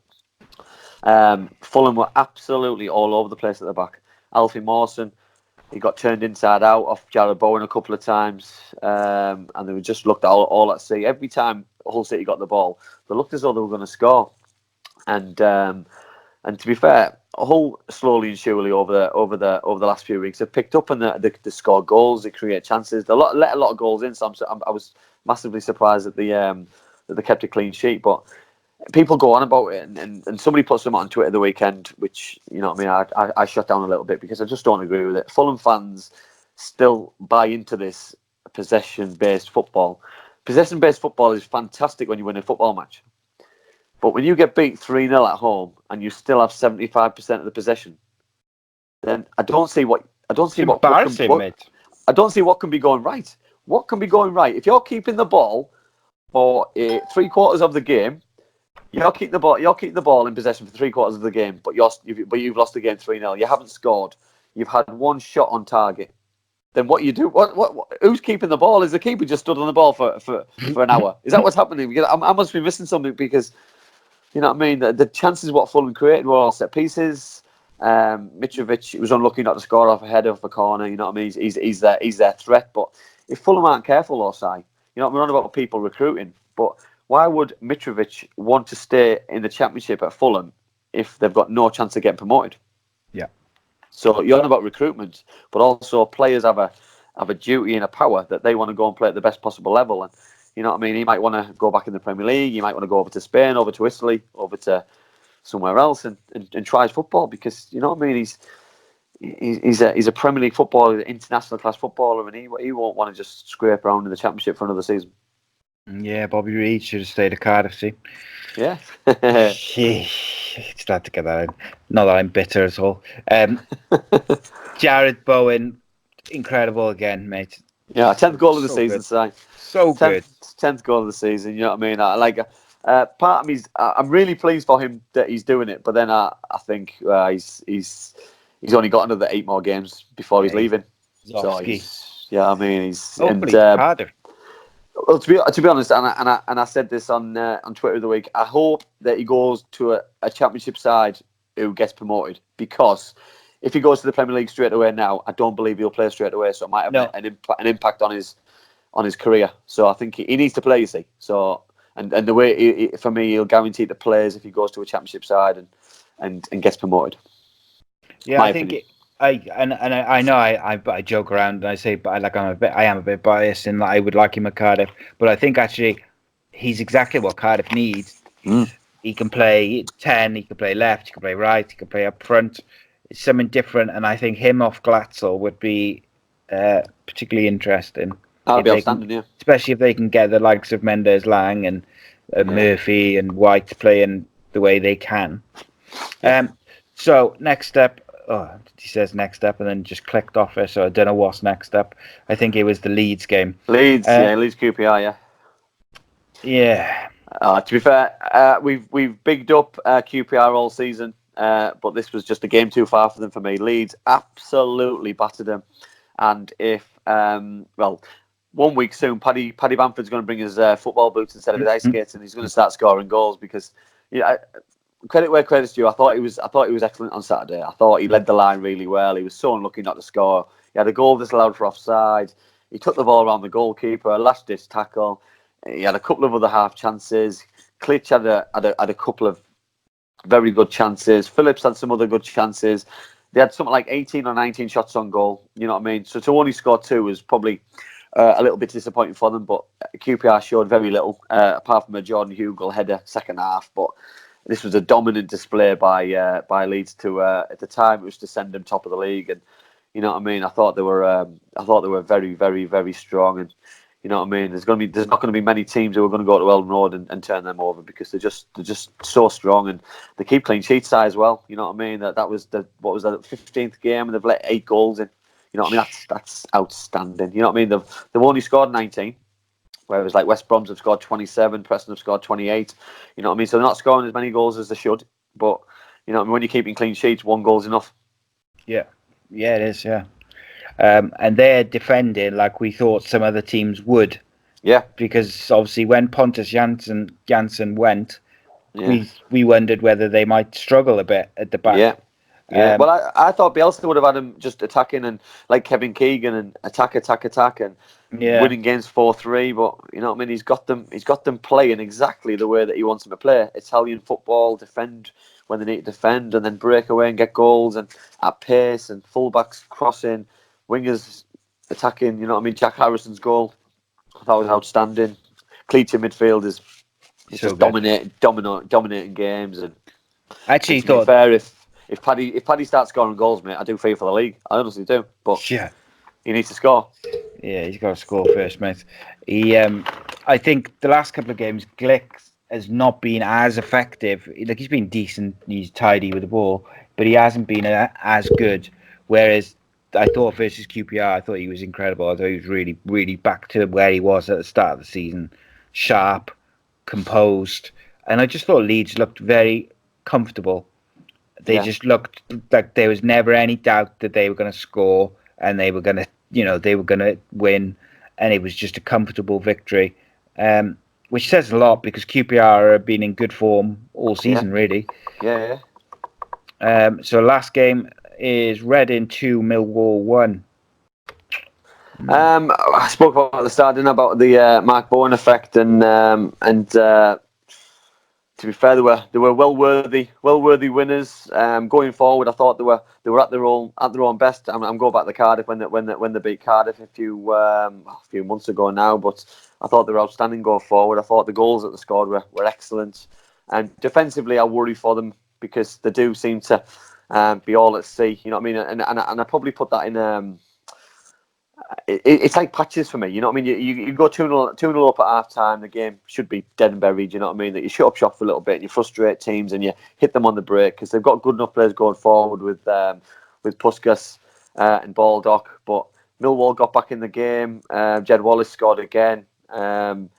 Fulham were absolutely all over the place at the back. Alfie Mawson, he got turned inside out off Jared Bowen a couple of times, and they just looked all at sea. Every time Hull City got the ball, they looked as though they were going to score. And to be fair, Hull slowly and surely over the last few weeks have picked up, and they score goals, they create chances. They let a lot of goals in. So I was massively surprised that they kept a clean sheet, but people go on about it, and somebody put something on Twitter the weekend, which, you know what I mean, I shut down a little bit because I just don't agree with it. Fulham fans still buy into this possession-based football. Possession-based football is fantastic when you win a football match. But when you get beat 3-0 at home and you still have 75% of the possession, then I don't see what can be going right. What can be going right? If you're keeping the ball for 3/4 of the game, you'll keep the ball in possession for 3/4 of the game, but you've lost the game 3-0. You haven't scored. You've had one shot on target. Then what you do? What? Who's keeping the ball? Is the keeper just stood on the ball for an hour? Is that what's happening? Because I must be missing something, because you know what I mean. The chances what Fulham created were all set pieces. Mitrovic was unlucky not to score off a header off a corner. You know what I mean? He's their threat. But if Fulham aren't careful, Osai, you know, we're on about people recruiting, but why would Mitrovic want to stay in the Championship at Fulham if they've got no chance of getting promoted? Yeah. So you're on about recruitment, but also players have a duty and a power that they want to go and play at the best possible level. And you know what I mean? He might want to go back in the Premier League. He might want to go over to Spain, over to Italy, over to somewhere else and try his football, because you know what I mean? He's a Premier League footballer, international class footballer, and he won't want to just scrape around in the Championship for another season. Yeah, Bobby Reid should have stayed at Cardiff. See. Yeah. Just had to get that in. Not that I'm bitter at all. Jared Bowen, incredible again, mate. Yeah, 10th goal of the So season, good. Si. So good. 10th goal of the season, you know what I mean? I like. Part of me, I'm really pleased for him that he's doing it, but then I think he's only got another 8 more games before he's leaving. So I mean, he's harder. Well, to be honest, and I said this on Twitter the week, I hope that he goes to a Championship side who gets promoted, because if he goes to the Premier League straight away now, I don't believe he'll play straight away. So it might have an impact on his career. So I think he needs to play. You see, so and the way for me, he'll guarantee the players if he goes to a Championship side and gets promoted. Yeah, I think I know I joke around and I say, but I am a bit biased in that I would like him at Cardiff, but I think actually he's exactly what Cardiff needs. He can play 10, he can play left, he can play right, he can play up front. It's something different, and I think him off Glatzel would be particularly interesting. That'd be outstanding, yeah. Especially if they can get the likes of Mendes, Lang, and Murphy and White playing the way they can. So next up. Oh, he says next up and then just clicked off it, so I don't know what's next up. I think it was the Leeds game. Leeds QPR, yeah. Yeah. To be fair, we've bigged up QPR all season, but this was just a game too far for them for me. Leeds absolutely battered them, and if 1 week soon, Paddy Bamford's going to bring his football boots instead of his ice skates, and he's going to start scoring goals because, credit where credit's due. I thought he was excellent on Saturday. I thought he led the line really well. He was so unlucky not to score. He had a goal disallowed for offside. He took the ball around the goalkeeper, a last ditch tackle. He had a couple of other half chances. Klitsch had a couple of very good chances. Phillips had some other good chances. They had something like 18 or 19 shots on goal. You know what I mean? So to only score 2 was probably a little bit disappointing for them, but QPR showed very little, apart from a Jordan Hugill header second half. But this was a dominant display by Leeds to at the time it was to send them top of the league, and you know what I mean. I thought they were very, very, very strong, and you know what I mean. There's not going to be many teams who are going to go to Elland Road and turn them over because they're just so strong, and they keep clean sheets as well. You know what I mean. That was the 15th game, and they've let 8 goals in. You know what I mean? That's outstanding. You know what I mean? They've only scored 19, whereas like West Brom's have scored 27, Preston have scored 28. You know what I mean? So they're not scoring as many goals as they should. But you know what I mean? When you're keeping clean sheets, 1 goal's enough. Yeah, it is. Yeah, and they're defending like we thought some other teams would. Yeah, because obviously when Pontus Jansson went, we wondered whether they might struggle a bit at the back. Yeah. Yeah, well, I thought Bielsa would have had him just attacking and like Kevin Keegan and attack and winning games 4-3. But you know what I mean? He's got them playing exactly the way that he wants them to play. Italian football, defend when they need to defend, and then break away and get goals and at pace, and fullbacks crossing, wingers attacking. You know what I mean? Jack Harrison's goal, I thought was outstanding. Klitsch in midfield is so just dominating games. And I actually thought If Paddy starts scoring goals, mate, I do fear for the league. I honestly do. But he needs to score. Yeah, he's got to score first, mate. I think the last couple of games, Glick has not been as effective. Like he's been decent, he's tidy with the ball, but he hasn't been as good. Whereas I thought versus QPR, I thought he was incredible. I thought he was really, really back to where he was at the start of the season, sharp, composed, and I just thought Leeds looked very comfortable. They just looked like there was never any doubt that they were going to score and they were going to win, and it was just a comfortable victory, which says a lot because QPR have been in good form all season, really. Yeah. So last game is Reading 2, Millwall 1. I spoke about at the start, didn't I, about the Mark Bowen effect, and to be fair, they were well worthy winners. Going forward, I thought they were at their own best. I'm going back to Cardiff when they beat Cardiff a few months ago now, but I thought they were outstanding going forward. I thought the goals that they scored were excellent, and defensively, I worry for them because they do seem to be all at sea. You know what I mean? And I probably put that in. It's like patches for me, you know what I mean? You go 2-0 up at half time, the game should be dead and buried, you know what I mean? That you shut up shop for a little bit and you frustrate teams and you hit them on the break because they've got good enough players going forward with Puskas and Baldock. But Millwall got back in the game, Jed Wallace scored again, and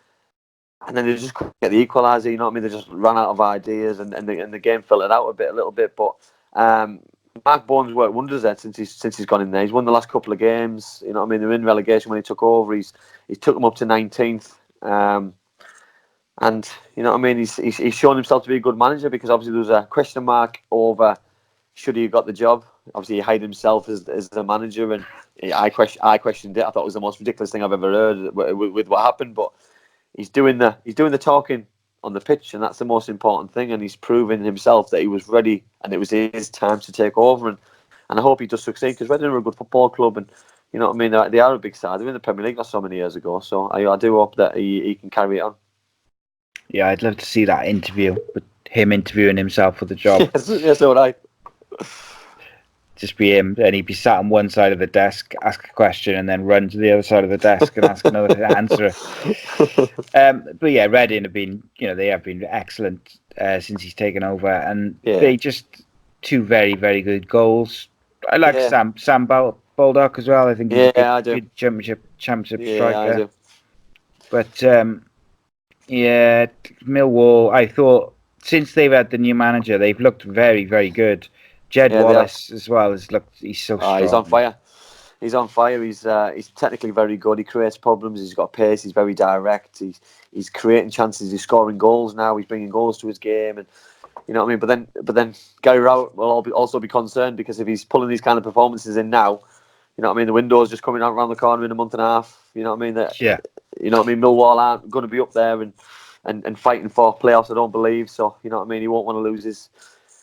then they just couldn't get the equaliser, you know what I mean? They just ran out of ideas and the game filtered out a little bit. But Mark Bowen's worked wonders there since he's gone in there. He's won the last couple of games. You know what I mean? They were in relegation when he took over. He's took them up to 19th. And you know what I mean? He's shown himself to be a good manager because obviously there was a question mark over should he have got the job. Obviously he hired himself as the manager, and I questioned it. I thought it was the most ridiculous thing I've ever heard with what happened. But he's doing the talking on the pitch, and that's the most important thing, and he's proven himself that he was ready and it was his time to take over, and I hope he does succeed because Reading are a good football club, and you know what I mean, they are a big side. They were in the Premier League not so many years ago, so I do hope that he can carry it on. Yeah, I'd love to see that interview with him interviewing himself for the job. yes, all right. Just be him, and he'd be sat on one side of the desk, ask a question, and then run to the other side of the desk and ask another to answer it. But yeah, Reading have been, they have been excellent since he's taken over, and they just 2 very, very good goals. I like Sam Baldock as well. I think he's a good championship striker. I do. But Millwall, I thought since they've had the new manager, they've looked very, very good. Jed Wallace as well has looked. He's so strong. He's on fire. He's on fire. He's technically very good. He creates problems. He's got pace. He's very direct. He's creating chances. He's scoring goals now. He's bringing goals to his game, and you know what I mean. But then Gary Rowett will also be concerned, because if he's pulling these kind of performances in now, you know what I mean, the window's just coming out around the corner in a month and a half. You know what I mean. Yeah. You know what I mean. Millwall aren't going to be up there and fighting for playoffs, I don't believe. So you know what I mean. He won't want to lose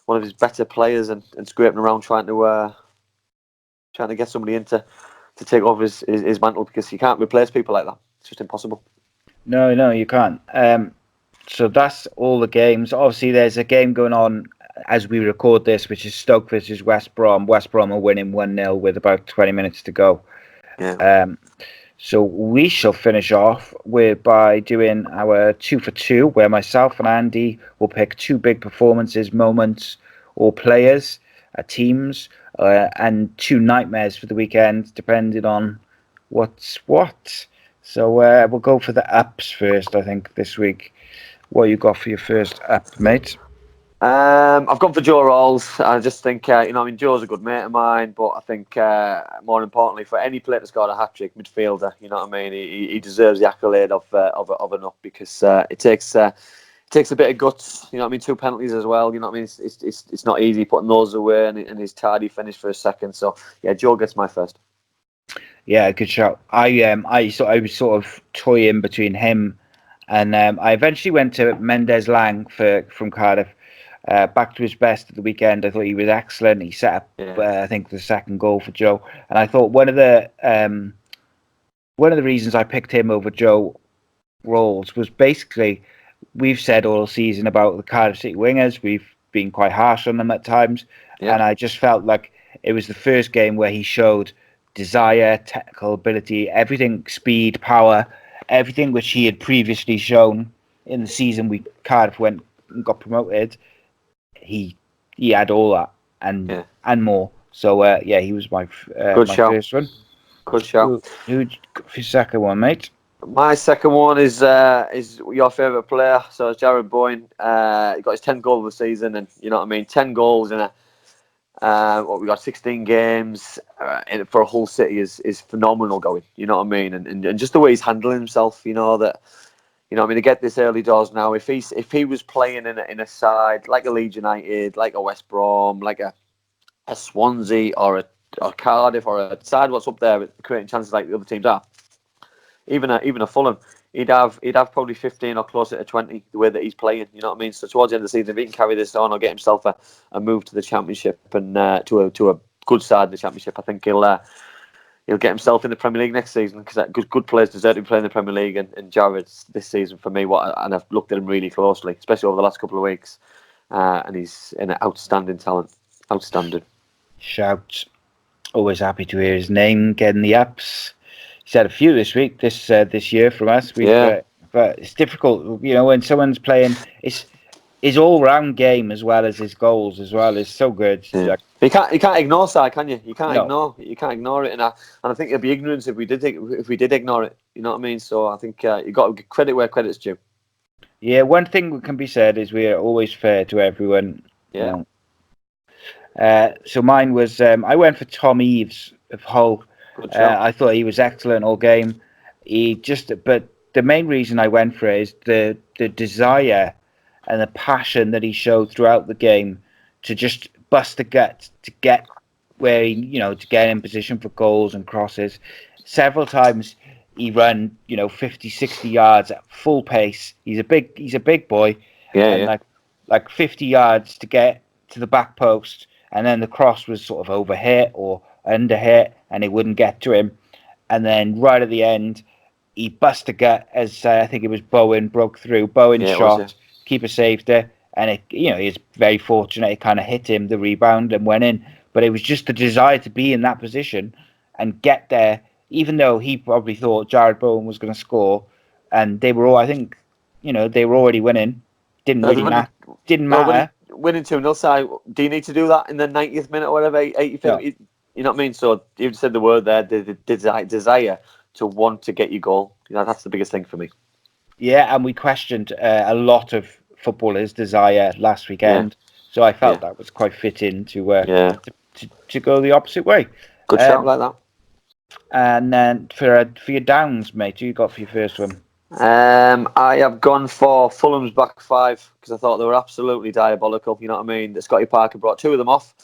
one of his better players and scraping around trying to get somebody in to take over his mantle, because you can't replace people like that. It's just impossible. No, you can't. So that's all the games. Obviously, there's a game going on as we record this, which is Stoke versus West Brom. West Brom are winning 1-0 with about 20 minutes to go. Yeah. So we shall finish off by doing our 2 for 2, where myself and Andy will pick 2 big performances, moments, or players, teams, and 2 nightmares for the weekend, depending on what's what. So we'll go for the ups first, I think, this week. What you got for your first up, mate? I've gone for Joe Rawls. I just think, Joe's a good mate of mine, but I think more importantly, for any player that's got a hat-trick midfielder, you know what I mean, he deserves the accolade of an up, because it takes a bit of guts, you know what I mean, 2 penalties as well, you know what I mean, it's not easy putting those away, and his tardy finish for a second. So yeah, Joe gets my first. Yeah, good shout. I was sort of toying between him and I eventually went to Mendes Lang from Cardiff. Back to his best at the weekend. I thought he was excellent. He set up, I think, the second goal for Joe. And I thought one of the reasons I picked him over Joe Rawls was basically, we've said all season about the Cardiff City wingers. We've been quite harsh on them at times, and I just felt like it was the first game where he showed desire, technical ability, everything, speed, power, everything which he had previously shown in the season Cardiff went and got promoted. He had all that and more. So he was my first one. Good shout. Who for your second one, mate? My second one is your favourite player. So it's Jared Boyne. He got his 10th goal of the season, and you know what I mean. 10 goals in we got 16 games for a whole city is phenomenal going. You know what I mean, and just the way he's handling himself. You know that. You know what I mean, to get this early doors now, if he was playing in a side like a Leeds United, like a West Brom, like a Swansea or a Cardiff or a side what's up there creating chances like the other teams are, even a Fulham, he'd have probably 15 or closer to 20 the way that he's playing. You know what I mean? So towards the end of the season, if he can carry this on or get himself a move to the Championship and to a good side in the Championship, I think he'll get himself in the Premier League next season, because good players deserve to be playing in the Premier League, and Jared's this season for me, and I've looked at him really closely, especially over the last couple of weeks, and he's an outstanding talent. Outstanding. Shout. Always happy to hear his name getting the ups. He's had a few this week, this year from us. But it's difficult, you know, when someone's playing. His all-round game as well as his goals as well is so good. Yeah. You can't ignore side, can you? You can't ignore it, and I think it'd be ignorance if we did ignore it. You know what I mean? So I think you got to give credit where credit's due. Yeah, one thing that can be said is we are always fair to everyone. Yeah. You know? So mine was I went for Tom Eaves of Hull. I thought he was excellent all game. But the main reason I went for it is the desire and the passion that he showed throughout the game to just bust the gut to get where to get in position for goals and crosses. Several times he ran 50, 60 yards at full pace. He's a big boy. Like 50 yards to get to the back post, and then the cross was sort of overhit or underhit and it wouldn't get to him, and then right at the end he bust a gut as I think it was Bowen broke through. Bowen shot, keeper saved it, and he's very fortunate. It kind of hit him, the rebound, and went in. But it was just the desire to be in that position and get there, even though he probably thought Jared Bowen was going to score, and they were all, I think, they were already winning. Didn't matter. Winning 2-0 side. Do you need to do that in the 90th minute or whatever? 85th. No. You know what I mean? So you said the word there, the desire to want to get your goal. That's the biggest thing for me. Yeah, and we questioned a lot of footballers' desire last weekend, so I felt that was quite fitting to go the opposite way. Good shout like that. And then for your downs, mate, who you got for your first one? I have gone for Fulham's back five because I thought they were absolutely diabolical. You know what I mean? Scotty Parker brought two of them off.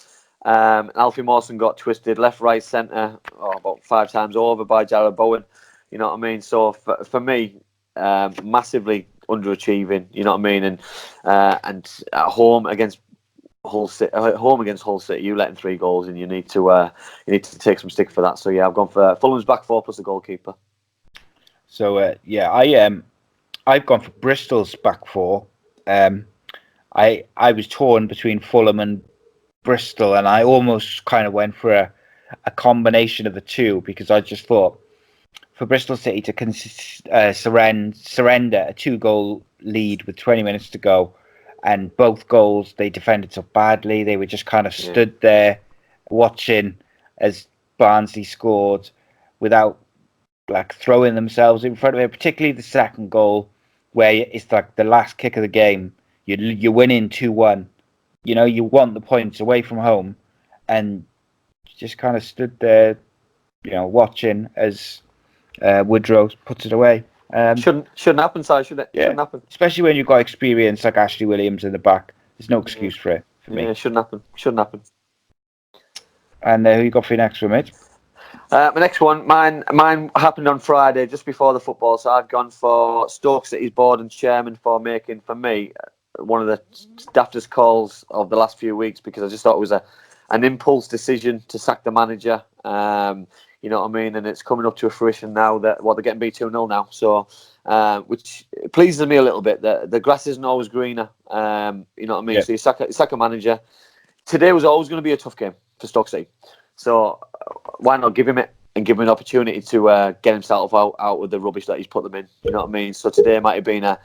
Alfie Mawson got twisted left, right, centre about 5 times over by Jarrod Bowen. You know what I mean? So for me, massively underachieving. You know what I mean? And at home against Hull City, you letting 3 goals, and you need to take some stick for that. So yeah, I've gone for Fulham's back four plus the goalkeeper. So I've gone for Bristol's back four. I was torn between Fulham and Bristol, and I almost kind of went for a combination of the two, because I just thought for Bristol City to surrender a 2-goal lead with 20 minutes to go, and both goals they defended so badly, they were just kind of stood there watching as Barnsley scored without like throwing themselves in front of it. Particularly the second goal, where it's like the last kick of the game, you're winning 2-1. You know, you want the points away from home, and just kind of stood there, you know, watching as Woodrow puts it away. Shouldn't happen, Si, should it? Yeah. Shouldn't happen. Especially when you've got experience like Ashley Williams in the back. There's no excuse for it for me. Yeah, shouldn't happen. Shouldn't happen. And who you got for your next one, mate? My next one, mine happened on Friday, just before the football. So I've gone for Stoke City's board and chairman for making, for me, one of the daftest calls of the last few weeks, because I just thought it was an impulse decision to sack the manager. You know what I mean? And it's coming up to a fruition now that they're getting beat 2-0 now. So, which pleases me a little bit. The grass isn't always greener. You know what I mean? Yeah. So you sack a manager. Today was always going to be a tough game for Stoke City. So why not give him it and give him an opportunity to get himself out with the rubbish that he's put them in? You know what I mean? So today might have been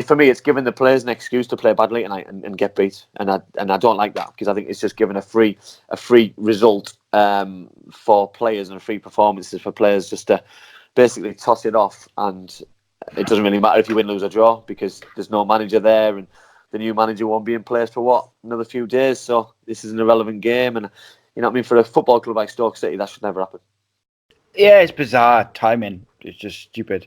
for me, it's given the players an excuse to play badly tonight and get beat, and I don't like that, because I think it's just given a free result for players, and a free performances for players, just to basically toss it off. And it doesn't really matter if you win, lose, or draw, because there's no manager there, and the new manager won't be in place for another few days. So this is an irrelevant game, and you know what I mean, for a football club like Stoke City, that should never happen. Yeah, it's bizarre timing. It's just stupid.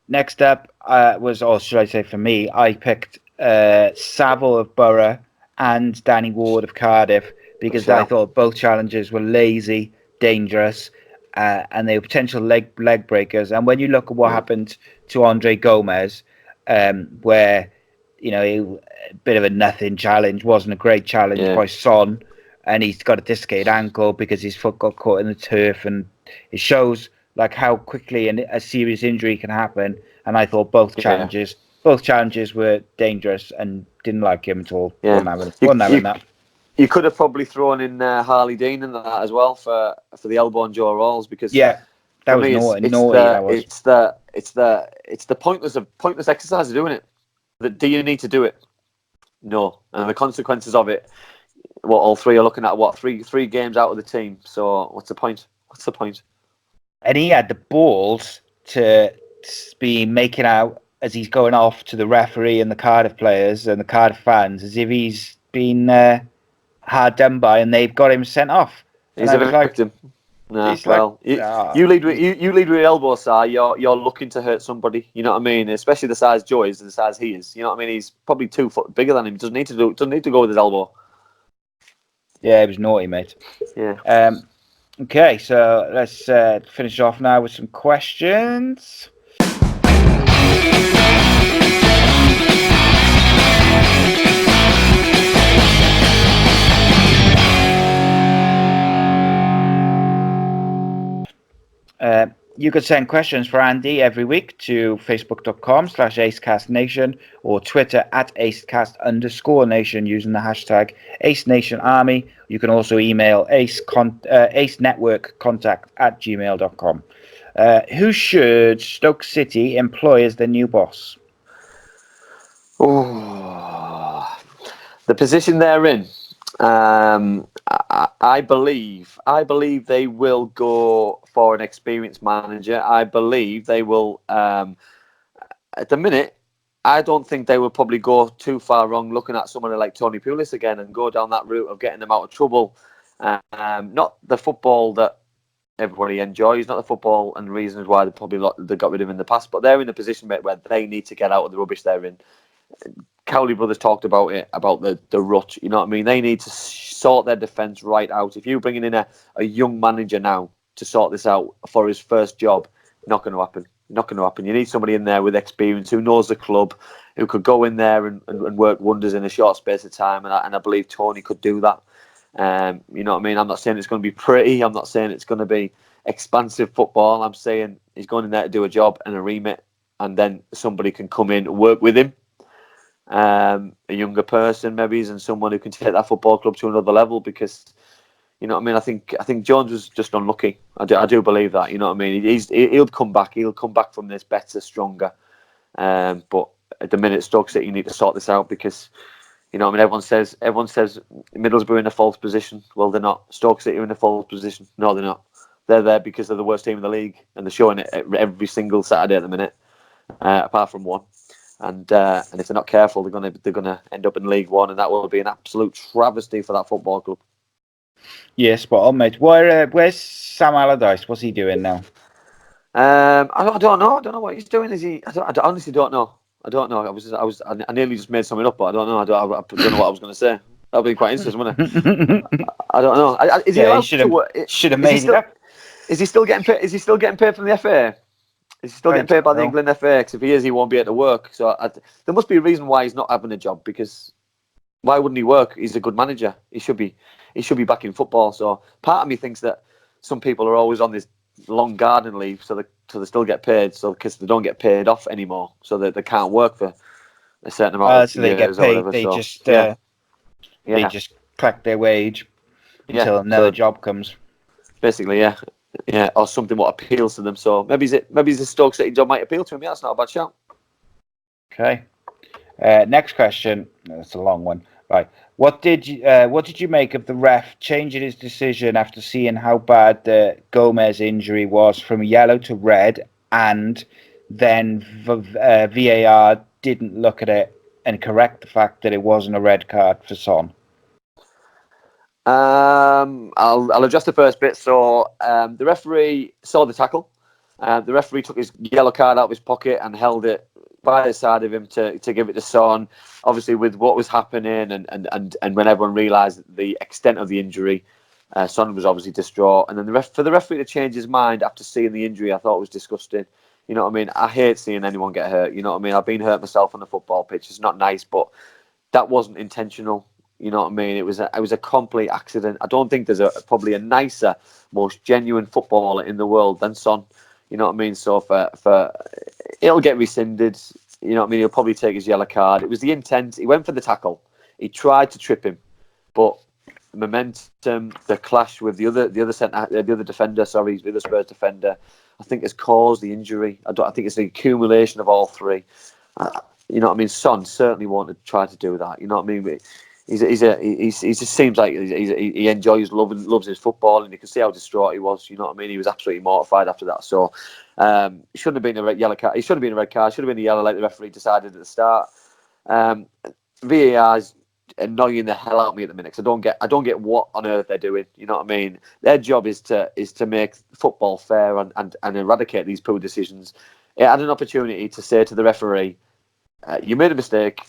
Next up was, or should I say for me, I picked Saville of Borough and Danny Ward of Cardiff, because I thought both challenges were lazy, dangerous, and they were potential leg breakers. And when you look at what happened to Andre Gomez, where, you know, a bit of a nothing challenge, wasn't a great challenge by Son, and he's got a dislocated ankle because his foot got caught in the turf, and it shows like how quickly a serious injury can happen. And I thought both challenges were dangerous, and didn't like him at all. Yeah. Wasn't having that. You could have probably thrown in Harley Dean in that as well for the elbow on Joe Rawls, because that was naughty. It's the pointless exercise of doing it. Do you need to do it? No, and the consequences of it. All three are looking at three games out of the team. So what's the point? And he had the balls to be making out as he's going off to the referee and the Cardiff players and the Cardiff fans as if he's been hard done by, and they've got him sent off. He's a victim. You lead with your elbow, sir. You're looking to hurt somebody. You know what I mean? Especially the size Joe is and the size he is. You know what I mean? He's probably 2 foot bigger than him. Doesn't need to go with his elbow. Yeah, it was naughty, mate. Yeah. Okay, so let's finish off now with some questions. You could send questions for Andy every week to facebook.com/ACEcastNation or Twitter @ACEcast_nation using the hashtag AceNationArmy. You can also email acenetworkcontact@gmail.com. Who should Stoke City employ as their new boss? Oh, the position they're in. I believe they will go for an experienced manager. I believe they will. At the minute, I don't think they will probably go too far wrong looking at someone like Tony Pulis again and go down that route of getting them out of trouble. Not the football that everybody enjoys, not the football and reasons why they got rid of him in the past, but they're in a position where they need to get out of the rubbish they're in. Cowley brothers talked about it, about the rut, you know what I mean? They need to sort their defence right out. If you're bringing in a young manager now to sort this out for his first job, not going to happen. Not going to happen. You need somebody in there with experience who knows the club, who could go in there and work wonders in a short space of time. And I believe Tony could do that. You know what I mean? I'm not saying it's going to be pretty. I'm not saying it's going to be expansive football. I'm saying he's going in there to do a job and a remit, and then somebody can come in and work with him. A younger person, maybe, and someone who can take that football club to another level. Because, you know what I mean? I think Jones was just unlucky. I do believe that. You know what I mean? He'll come back. He'll come back from this better, stronger. But at the minute, Stoke City, you need to sort this out, because, you know what I mean? Everyone says Middlesbrough are in a false position. Well, they're not. Stoke City are in a false position. No, they're not. They're there because they're the worst team in the league, and they're showing it every single Saturday at the minute, apart from one. And if they're not careful, they're gonna end up in League One, and that will be an absolute travesty for that football club. Yes, spot on, mate. Where's Sam Allardyce? What's he doing now? I don't know. I don't know what he's doing. Is he? I honestly don't know. I don't know. I nearly just made something up, but I don't know. I don't know what I was going to say. That'd be quite interesting, wouldn't it? I don't know. Is he allowed to work? Should have made it up. Is he still getting paid? Is he still getting paid from the FA? Is he still getting paid by the England FA? Because if he is, he won't be able to work. So there must be a reason why he's not having a job. Because why wouldn't he work? He's a good manager. He should be back in football. So part of me thinks that some people are always on this long garden leave, so they still get paid. So because they don't get paid off anymore, so that they can't work for a certain amount of so they years get paid. Or whatever. They just collect their wage until another job comes. Basically, yeah, or something what appeals to them. So maybe the Stoke City job might appeal to him. Yeah, that's not a bad shout. Okay. Next question. That's a long one. Right. What did you make of the ref changing his decision after seeing how bad the Gomez injury was from yellow to red, and then VAR didn't look at it and correct the fact that it wasn't a red card for Son? I'll address the first bit. So the referee saw the tackle. The referee took his yellow card out of his pocket and held it by the side of him to give it to Son. Obviously, with what was happening and when everyone realised the extent of the injury, Son was obviously distraught. And then for the referee to change his mind after seeing the injury, I thought it was disgusting. You know what I mean? I hate seeing anyone get hurt. You know what I mean? I've been hurt myself on the football pitch. It's not nice, but that wasn't intentional. You know what I mean? It was a complete accident. I don't think there's probably a nicer, most genuine footballer in the world than Son. You know what I mean? So for it'll get rescinded. You know what I mean? He'll probably take his yellow card. It was the intent. He went for the tackle. He tried to trip him, but the momentum, the clash with the other defender, the other Spurs defender, I think has caused the injury. I think it's the accumulation of all three. You know what I mean? Son certainly won't try to do that. You know what I mean? He just seems like he enjoys loves his football, and you can see how distraught he was. You know what I mean? He was absolutely mortified after that. So it shouldn't have been a yellow card. It should have been a red card. It should have been a yellow, like the referee decided at the start. VAR is annoying the hell out of me at the minute, because I don't get what on earth they're doing. You know what I mean? Their job is to make football fair and eradicate these poor decisions. It had an opportunity to say to the referee, "You made a mistake.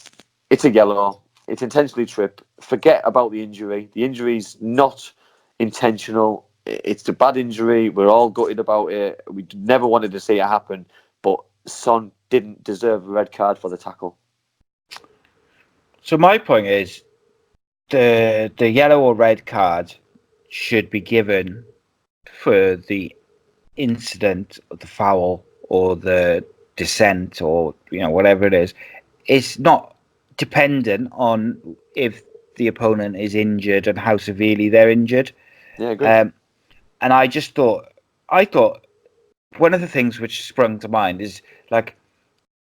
It's a yellow. It's intentionally trip. Forget about the injury. The injury's not intentional. It's a bad injury. We're all gutted about it. We never wanted to see it happen. But Son didn't deserve a red card for the tackle." So my point is, the yellow or red card should be given for the incident, or the foul, or the dissent, or whatever it is. It's not dependent on if the opponent is injured and how severely they're injured. Yeah, good. And I thought one of the things which sprung to mind is, like,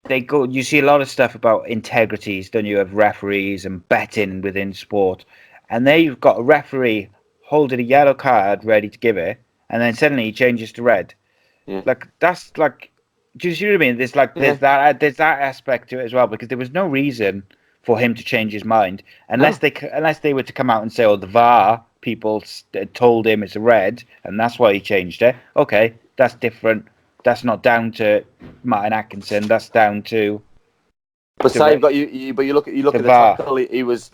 you see a lot of stuff about integrities, don't you, of referees and betting within sport, and there you've got a referee holding a yellow card ready to give it, and then suddenly he changes to red. Yeah. Like, that's like, do you see what I mean? There's that aspect to it as well, because there was no reason for him to change his mind unless they were to come out and say, "Oh, the VAR people told him it's a red, and that's why he changed it. Okay, that's different. That's not down to Martin Atkinson. That's down to. But say you've got but you look at the VAR. tackle. His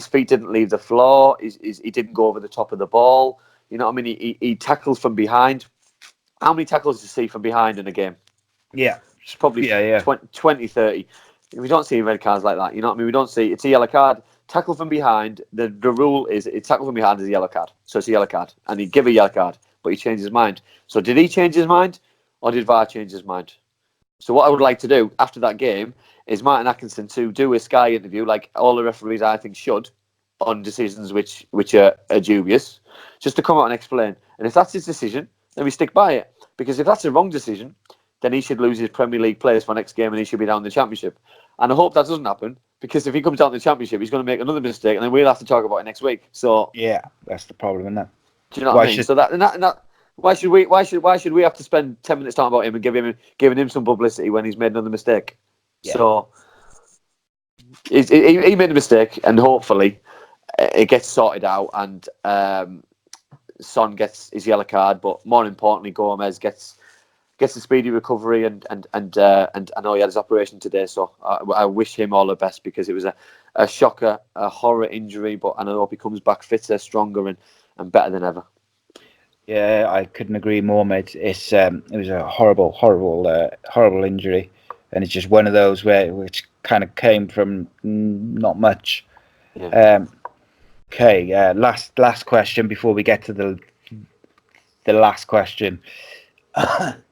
feet didn't leave the floor. He didn't go over the top of the ball. You know what I mean? He tackled from behind. How many tackles do you see from behind in a game? Yeah, It's probably 20, 30. We don't see red cards like that. You know what I mean? We don't see. It's a yellow card. Tackle from behind. The rule is tackle from behind is a yellow card. So it's a yellow card, and he give a yellow card, but he changed his mind. So did he change his mind, or did VAR change his mind? So what I would like to do after that game is Martin Atkinson to do a Sky interview, like all the referees I think should, on decisions which are dubious, just to come out and explain. And if that's his decision, then we stick by it. Because if that's the wrong decision, then he should lose his Premier League place for next game and he should be down in the Championship. And I hope that doesn't happen, because if he comes down in the Championship, he's going to make another mistake, and then we'll have to talk about it next week. So yeah, that's the problem, isn't it? do you know what I mean? So that. Why should we have to spend 10 minutes talking about him and giving him some publicity when he's made another mistake? Yeah. So he made a mistake, and hopefully it gets sorted out, and Son gets his yellow card, but more importantly, Gomez gets a speedy recovery, and I know he had his operation today, so I wish him all the best, because it was a shocker, a horror injury, but I hope he comes back fitter, stronger, and better than ever. Yeah, I couldn't agree more, mate. It was a horrible injury, and it's just one of those which kind of came from not much. Yeah. Okay, last question before we get to the last question. I'm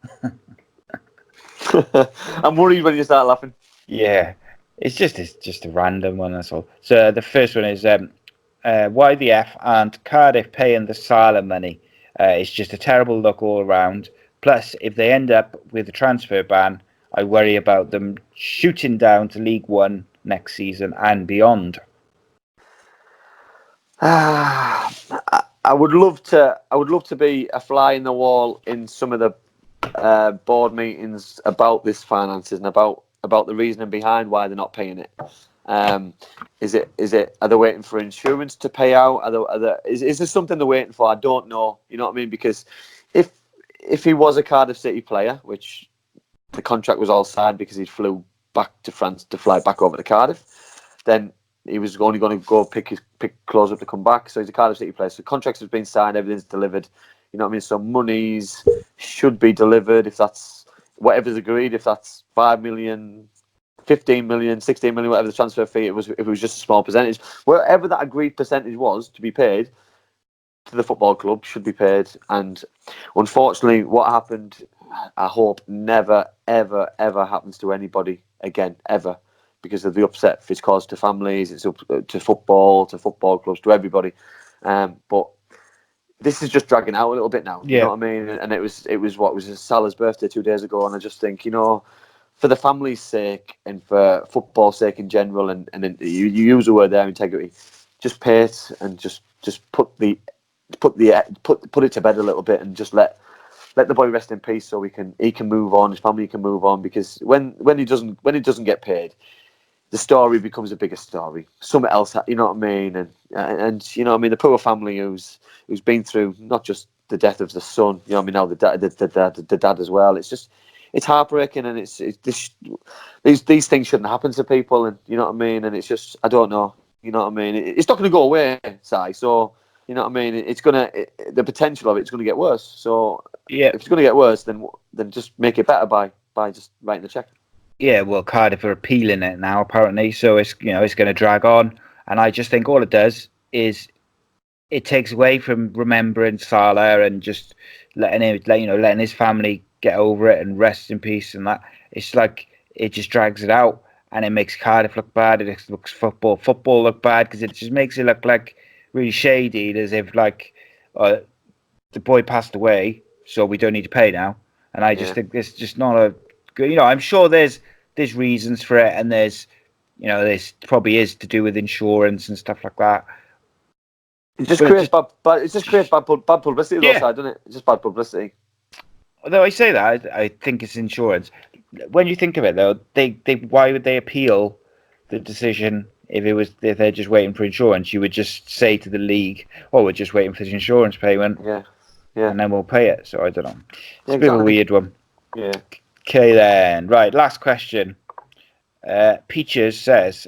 worried when you start laughing. Yeah, it's just a random one, that's all. So the first one is why the F aren't Cardiff paying the Salah money? It's just a terrible look all around. Plus, if they end up with a transfer ban, I worry about them shooting down to League One next season and beyond. I would love to be a fly in the wall in some of the board meetings about this finances and about the reasoning behind why they're not paying it. Is it? Are they waiting for insurance to pay out? Is there something they're waiting for? I don't know. You know what I mean? Because if he was a Cardiff City player, which the contract was all signed because he flew back to France to fly back over to Cardiff, then he was only going to go pick clothes up to come back. So he's a Cardiff City player. So contracts have been signed, everything's delivered. You know what I mean? So monies should be delivered if that's whatever's agreed. If that's 5 million. 15 million, 16 million, whatever the transfer fee if it was just a small percentage, wherever that agreed percentage was to be paid to the football club should be paid. And unfortunately, what happened, I hope never, ever, ever happens to anybody again, ever, because of the upset it's caused to families, it's up to football clubs, to everybody. But this is just dragging out a little bit now. You know what I mean? And it was Salah's birthday 2 days ago, and I just think, for the family's sake and for football's sake in general, and you use the word there, integrity, just pay it and just put it to bed a little bit, and just let the boy rest in peace, so he can move on, his family can move on, because when he doesn't get paid, the story becomes a bigger story. Something else, you know what I mean, and you know what I mean, the poor family who's been through not just the death of the son, you know what I mean, now the dad as well. It's heartbreaking, and these things shouldn't happen to people, and you know what I mean. And it's just, I don't know, you know what I mean. It's not going to go away, Si. So you know what I mean. The potential of it's going to get worse. So if it's going to get worse, then just make it better by just writing the check. Yeah, well, Cardiff are appealing it now apparently, so it's going to drag on, and I just think all it does is it takes away from remembering Salah and just letting his family get over it and rest in peace, and that it's like it just drags it out, and it makes Cardiff look bad. It looks football look bad, because it just makes it look like really shady, as if like the boy passed away, so we don't need to pay now. And I just think it's just not a good. I'm sure there's reasons for it, and there's probably is to do with insurance and stuff like that. It just creates bad publicity, though, doesn't it? It's just bad publicity. Although I say that, I think it's insurance. When you think of it, though, why would they appeal the decision if they're just waiting for insurance, you would just say to the league, "Oh, we're just waiting for the insurance payment." Yeah. And then we'll pay it. So I don't know. It's Yeah, a bit of a exactly. weird one. Yeah. Okay then. Right, last question. Peaches says,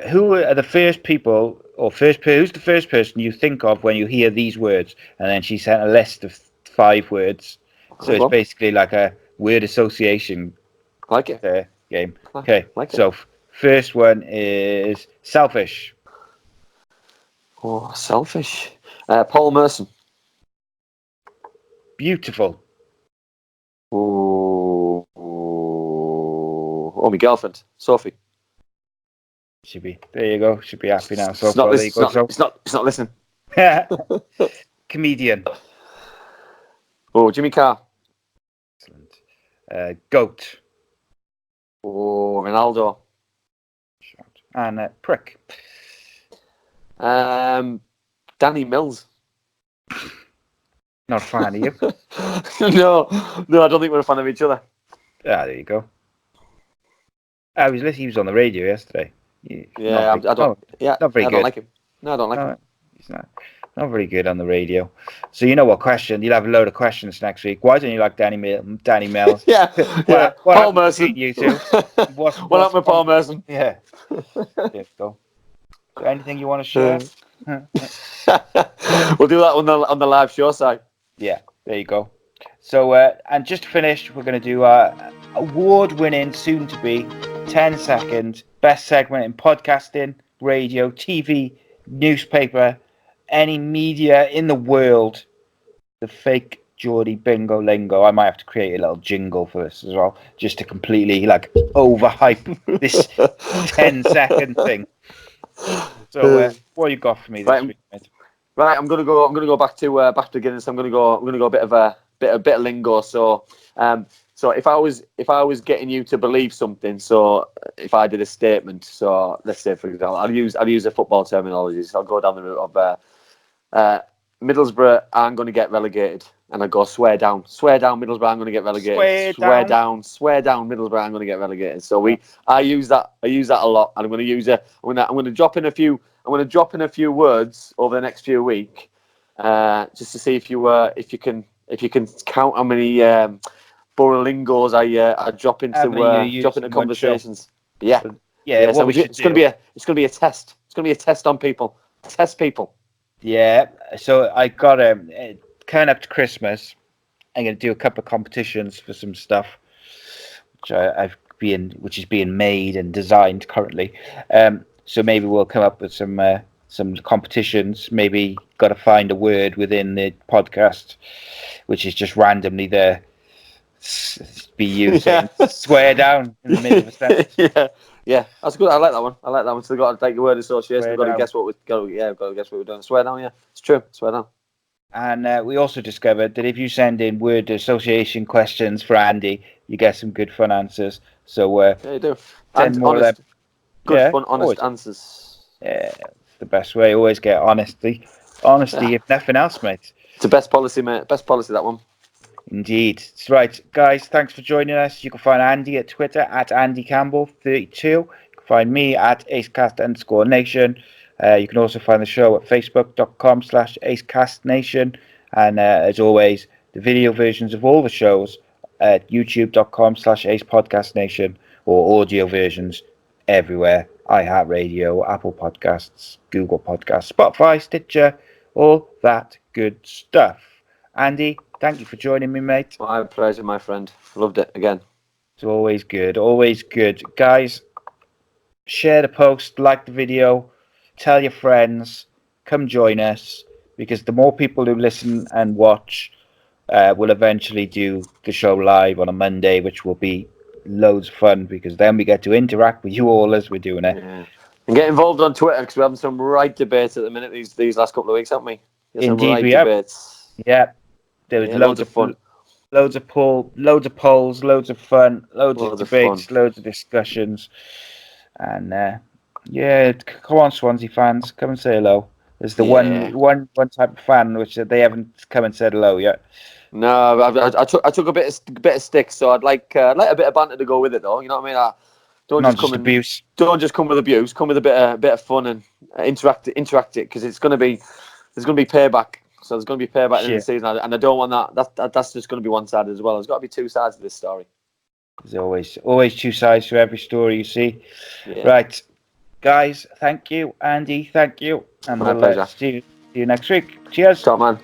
who are the first people, or who's the first person you think of when you hear these words? And then she sent a list of 5 words. So it's basically like a word association Like it. Game. Okay, Like it. so first one is selfish. Oh, selfish. Paul Merson. Beautiful. Oh, my girlfriend, Sophie. Should be. There you go. Should be happy now. So It's not, there you go. it's not listening. Comedian. Oh, Jimmy Carr. Excellent. Goat. Oh, Ronaldo. And prick. Danny Mills. Not a fan of you. No, I don't think we're a fan of each other. Ah, there you go. He was on the radio yesterday. Yeah, I don't. Yeah, not very I good. don't like him. No, I don't like him. He's not very good on the radio. So you know what question? You'll have a load of questions next week. Why don't you like Danny Mills? Yeah. Paul Merson. You two. What up with Paul Merson? Yeah. There you go. So anything you want to share? We'll do that on the live show side. Yeah, there you go. So, and just to finish, we're going to do award-winning, soon-to-be, 10-second best segment in podcasting, radio, TV, newspaper, any media in the world, the fake Geordie Bingo Lingo. I might have to create a little jingle for this as well, just to completely overhype this 10-second thing. So, what you got for me this week, mate? Right, I'm gonna go back to beginning. So I'm gonna go a bit of lingo. So if I was getting you to believe something, so if I did a statement, so let's say for example, I'll use a football terminology. So I'll go down the route of Middlesbrough aren't going to get relegated, and I go swear down, Middlesbrough aren't going to get relegated, swear down, Middlesbrough aren't going to get relegated. So I use that a lot, and I'm going to use it. I'm going to drop in a few words over the next few weeks, just to see if you can count how many borough lingos I drop into conversations. Yeah. So it's going to be a test. It's going to be a test on people. Test people. Yeah. So I got coming up to Christmas, I'm going to do a couple of competitions for some stuff, which is being made and designed currently. So maybe we'll come up with some competitions. Maybe got to find a word within the podcast, which is just randomly there. Be used. Swear down in the middle of a sentence. Yeah, that's good. I like that one. So we've got to take the word association. We've got to guess what we're doing. Swear down. Yeah, it's true. Swear down. And we also discovered that if you send in word association questions for Andy, you get some good fun answers. So yeah, you do. Send more honest, of them. Good, fun, honest answers. Yeah, it's the best way. Always get honesty, if nothing else, mate. It's the best policy, mate. Best policy, that one. Indeed. That's right, guys. Thanks for joining us. You can find Andy at Twitter at Andy Campbell 32. You can find me at ACEcast_nation. You can also find the show at facebook.com/ACEcastNation. And as always, the video versions of all the shows at youtube.com/AcePodcastNation, or audio versions everywhere. iHeartRadio, Apple Podcasts, Google Podcasts, Spotify, Stitcher, all that good stuff. Andy, thank you for joining me, mate. My pleasure, my friend. Loved it again. It's always good. Always good. Guys, share the post, like the video, tell your friends, come join us, because the more people who listen and watch will eventually do the show live on a Monday, which will be loads of fun, because then we get to interact with you all as we're doing it. Yeah. And get involved on Twitter, because we're having some right debates at the minute these last couple of weeks, haven't we? Indeed, we have. Yeah. There was loads of fun. Loads of polls, loads of fun, loads of debates, loads of discussions. And come on, Swansea fans, come and say hello. There's the one type of fan which they haven't come and said hello yet. No, I took a bit of stick, so I'd like a bit of banter to go with it, though. You know what I mean? Not just abuse. Don't just come with abuse. Come with a bit of fun and interact it because there's going to be payback. So there's going to be payback in the season, and I don't want that. That's just going to be one sided as well. There's got to be two sides of this story. There's always two sides to every story you see. Yeah. Right, guys. Thank you, Andy. Thank you, and My pleasure. See you next week. Cheers. Top man.